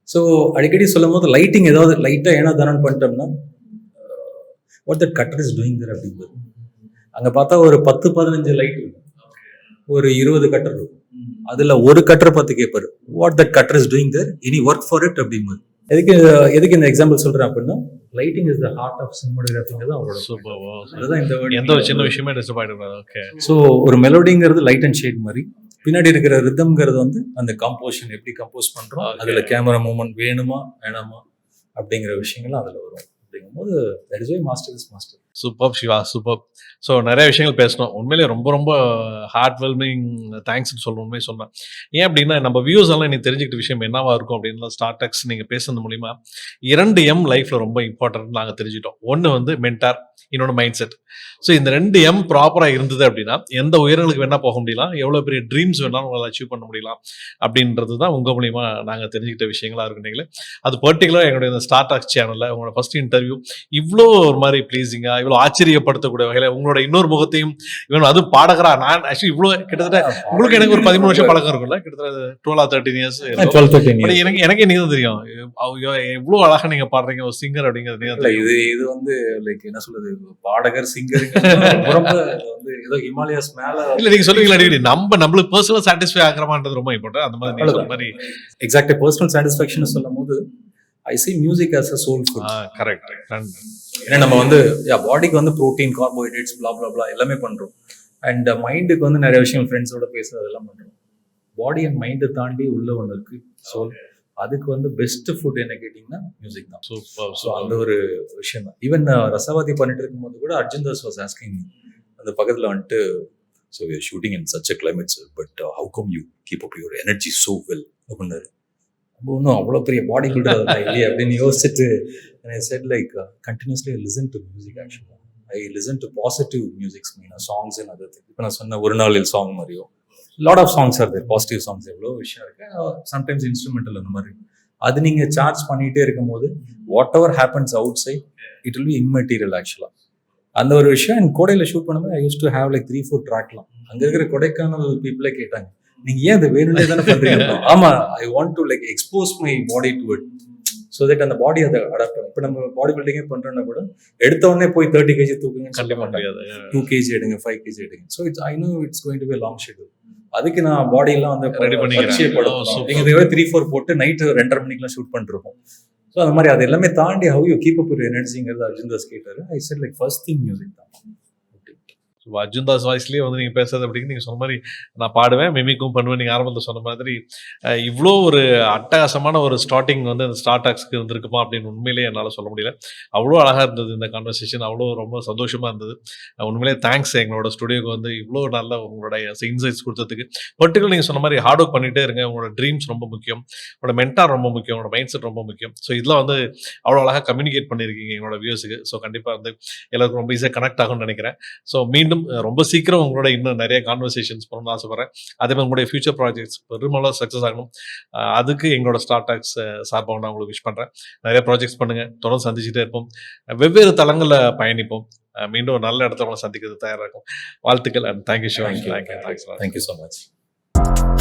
ஸோ அடிக்கடி சொல்லும் போது லைட்டிங் ஏதாவது லைட்டாக ஏன்னா தானே பண்ணிட்டோம்னா, what that cutter is doing there அப்படிங்கிறது. அங்கே பார்த்தா ஒரு 10-15 லைட் இருக்கும், ஒரு 20 கட்டர் இருக்கும். அதில் ஒரு கட்டர் பார்த்து கேட்பாரு, what that cutter is doing there, any work for it அப்படிங்கிறது. எதுக்கு இந்த எக்ஸாம்பிள் சொல்கிறேன் அப்படின்னா, lighting is the heart of சினிமாட்டோகிராஃபிங்கிறது அவரோட. அதுதான் எந்த ஒரு சின்ன விஷயமே டிஸ்டர்ப் ஆகிடும். ஓகே. ஸோ ஒரு மெலோடிங்கிறது லைட் அண்ட் ஷேட் மாதிரி, பின்னாடி இருக்கிற ரிதம்ங்கிறது வந்து அந்த கம்போஷன் எப்படி கம்போஸ் பண்ணுறோம், அதில் கேமரா மூமெண்ட் வேணுமா வேணாமா அப்படிங்கிற விஷயங்கள்லாம் அதில் வரும். அப்படிங்கும்போது that is why master is master. Super Siva, super. So நிறைய விஷயங்கள் பேசணும். உண்மையிலே ரொம்ப ரொம்ப ஹார்ட் வெல்மிங் தேங்க்ஸ்ன்னு சொல்லணும். உண்மையை சொன்னேன். ஏன் அப்படின்னா நம்ம வியூஸ் எல்லாம் நீ தெரிஞ்சுக்கிட்ட விஷயம் என்னவா இருக்கும் அப்படின்னா, ஸ்டார்டக்ஸ் நீங்கள் பேசுறது மூலிமா 2M லைஃப்பில் ரொம்ப இம்பார்ட்டன்ட் நாங்கள் தெரிஞ்சுட்டோம். ஒன்று வந்து மென்டார், இன்னொன்று மைண்ட் செட். ஸோ இந்த 2M ப்ராப்பராக இருந்தது அப்படின்னா எந்த உயரங்களுக்கு வேணா போக முடியலாம், எவ்வளோ பெரிய ட்ரீம்ஸ் வேணாலும் உங்களால் அச்சீவ் பண்ண முடியலாம் அப்படின்றது தான் உங்கள் மூலிமா நாங்கள் தெரிஞ்சுக்கிட்ட விஷயங்களாக இருக்குங்களே. அது பர்டிகுலராக எங்களுடைய இந்த ஸ்டார்டாக்ஸ் சேனலில் உங்களோட ஃபர்ஸ்ட் இன்டர்வியூ இவ்வளோ ஒரு மாதிரி ப்ளீஸிங்காக, இவ்வளோ ஆச்சரியப்படுத்தக்கூடிய வகையில் உங்களோட இன்னொரு முகத்தையும் இவன் அது பாடகரா. நான் ஆக்சுவலி இவ்வளோ கிட்டத்தட்ட உங்களுக்கு எனக்கு ஒரு 13 வருஷம் பழக்கம் இருக்கும்ல, கிட்டத்தட்ட 12-13 இயர்ஸ். எனக்கு நீங்க தான் தெரியும் எவ்வளோ அழகாக நீங்க பாடுறீங்க, ஒரு சிங்கர் அப்படிங்கிறது. இது வந்து லைக் என்ன சொல்றது, பாடகர் சிங்கர் வந்து ஏதோ ஹிமாலயாஸ் மேல இல்ல நீங்க சொல்லுவீங்களா, நம்மளுக்கு பர்சனல் சாட்டிஸ்ஃபை ஆகிறமான்றது ரொம்ப இம்பார்ட்டன்ட். அந்த மாதிரி நீங்க மாதிரி எக்ஸாக்ட் பர்சனல் சாட்டிஸ்ஃபேக்ஷன் சொல்லும் போது ஐ see music as a soul food. Correct. ஏன்னா நம்ம வந்து பாடிக்கு வந்து protein, carbohydrates, blah blah blah எல்லாமே பண்றோம். அண்ட் மைண்டுக்கு வந்து நிறைய விஷயம் ஃப்ரெண்ட்ஸோட பேசுறது எல்லாம் பண்றோம். பாடி அண்ட் மைண்டை தாண்டி உள்ள ஒன்று இருக்கு, சோல். அதுக்கு வந்து பெஸ்ட் ஃபுட் என்ன கேட்டிங்கன்னா மியூசிக் தான். ஸோ அந்த ஒரு விஷயம் தான். ஈவன் ரசவாதி பண்ணிட்டு இருக்கும்போது கூட Arjun Das was asking me, அந்த பக்கத்தில் வந்துட்டு, so we are shooting in such a climate sir, but how come you keep up your energy so well அப்படின்னாரு. ஒன்றும் அவ்வளோ பெரிய பாடி பில்டர் இல்லையே அப்படின்னு யோசிச்சுட்டு I said like continuously I listen to music. ஆக்சுவலாக I listen to positive musics, மெயினாக songs and other thing. இப்போ நான் சொன்ன ஒரு நாளில் சாங் மாதிரியோ lot of songs R there, positive songs எவ்வளோ விஷயம் இருக்கு. சம்டைம்ஸ் இன்ஸ்ட்ருமெண்டல் அந்த மாதிரி. அது நீங்கள் சார்ஜ் பண்ணிகிட்டே இருக்கும் போது whatever happens outside it will be immaterial ஆக்சுவலாக. அந்த ஒரு விஷயம் என் கோடையில் ஷூட் பண்ணும்போது I use to have like 3-4 ட்ராக்லாம். அங்கே இருக்கிற கொடைக்கானல் பீப்புளே கேட்டாங்க, நீங்க ஏன் அதை வேணும்னே தானே பண்றீங்க? ஆமா, I want to like expose my body to it so that அந்த பாடி அதை அடாப்ட் ஆகும். இப்போ நம்ம பாடி பில்டிங்கே பண்றோம்னா கூட எடுத்த உடனே போய் 30 kg தூக்குங்கன்னு சொல்ல மாட்டாங்க, 2 kg எடுங்க, 5 kg எடுங்க. So it's I know it's going to be long schedule. அதுக்கு நான் பாடியெல்லாம் வந்து நீங்க 3-4 போட்டு நைட்டு 2:30 மணிக்கெல்லாம் ஷூட் பண்ணிருக்கோம். ஸோ அந்த மாதிரி அது எல்லாமே தாண்டி how you keep up your எனர்ஜிங்கிறது அர்ஜுன் தாஸ் கேட்டாரு. I said like first thing music தான். அர்ஜுன் தாஸ் வாய்ஸ்லேயே வந்து நீங்கள் பேசுறது அப்படின்னு நீங்கள் சொன்ன மாதிரி நான் பாடுவேன், மிமிக்கும் பண்ணுவேன். நீங்கள் ஆரம்பத்தில் சொன்ன மாதிரி இவ்வளோ ஒரு அட்டகாசமான ஒரு ஸ்டார்டிங் வந்து அந்த ஸ்டார்டாக்ஸ்க்கு இருந்திருக்குமா அப்படின்னு உண்மையிலேயே என்னால் சொல்ல முடியல. அவ்வளோ அழகாக இருந்தது இந்த கான்வர்சேஷன், அவ்வளோ ரொம்ப சந்தோஷமாக இருந்தது. உண்மையிலே தேங்க்ஸ் எங்களோட ஸ்டுடியோக்கு வந்து இவ்வளோ நல்ல உங்களோட இன்சைட்ஸ் கொடுத்ததுக்கு. பர்டிகுலர் நீங்கள் சொன்ன மாதிரி ஹார்ட் ஒர்க் பண்ணிகிட்டே இருங்க. உங்களோட ட்ரீம்ஸ் ரொம்ப முக்கியம், உங்களோட மென்டார் ரொம்ப முக்கியம், உங்களோட மைண்ட் செட் ரொம்ப முக்கியம். ஸோ இதெல்லாம் வந்து அவ்வளோ அழகாக கம்யூனிகேட் பண்ணியிருக்கீங்க எங்களோட வியூஸுக்கு. ஸோ கண்டிப்பாக வந்து எல்லாருக்கும் ரொம்ப ஈஸியாக கனெக்ட் ஆகும்னு நினைக்கிறேன். ஸோ மீண்டும் ரொம்ப சீக்கிரம் உங்களோட இன்னும் நிறைய கான்வர்சேஷன்ஸ் பண்ணணும்னு ஆசைப்படுறேன். அதே மாதிரி உங்களுடைய ஃபியூச்சர் ப்ராஜெக்ட்ஸ் பெருமளவு சக்ஸஸ் ஆகணும். அதுக்கு எங்களோட ஸ்டார்டாக்ஸ் சார்பாக நான் உங்களுக்கு விஷ் பண்ணுறேன். நிறைய ப்ராஜெக்ட்ஸ் பண்ணுங்கள், தொடர்ந்து சந்திச்சுட்டே இருப்போம், வெவ்வேறு தளங்களில் பயணிப்போம். மீண்டும் ஒரு நல்ல இடத்துல உங்களை சந்திக்கிறது தயாரா இருக்கும். வாழ்த்துக்கள் and thank you show. Thank you. Thank you. Thank you so much.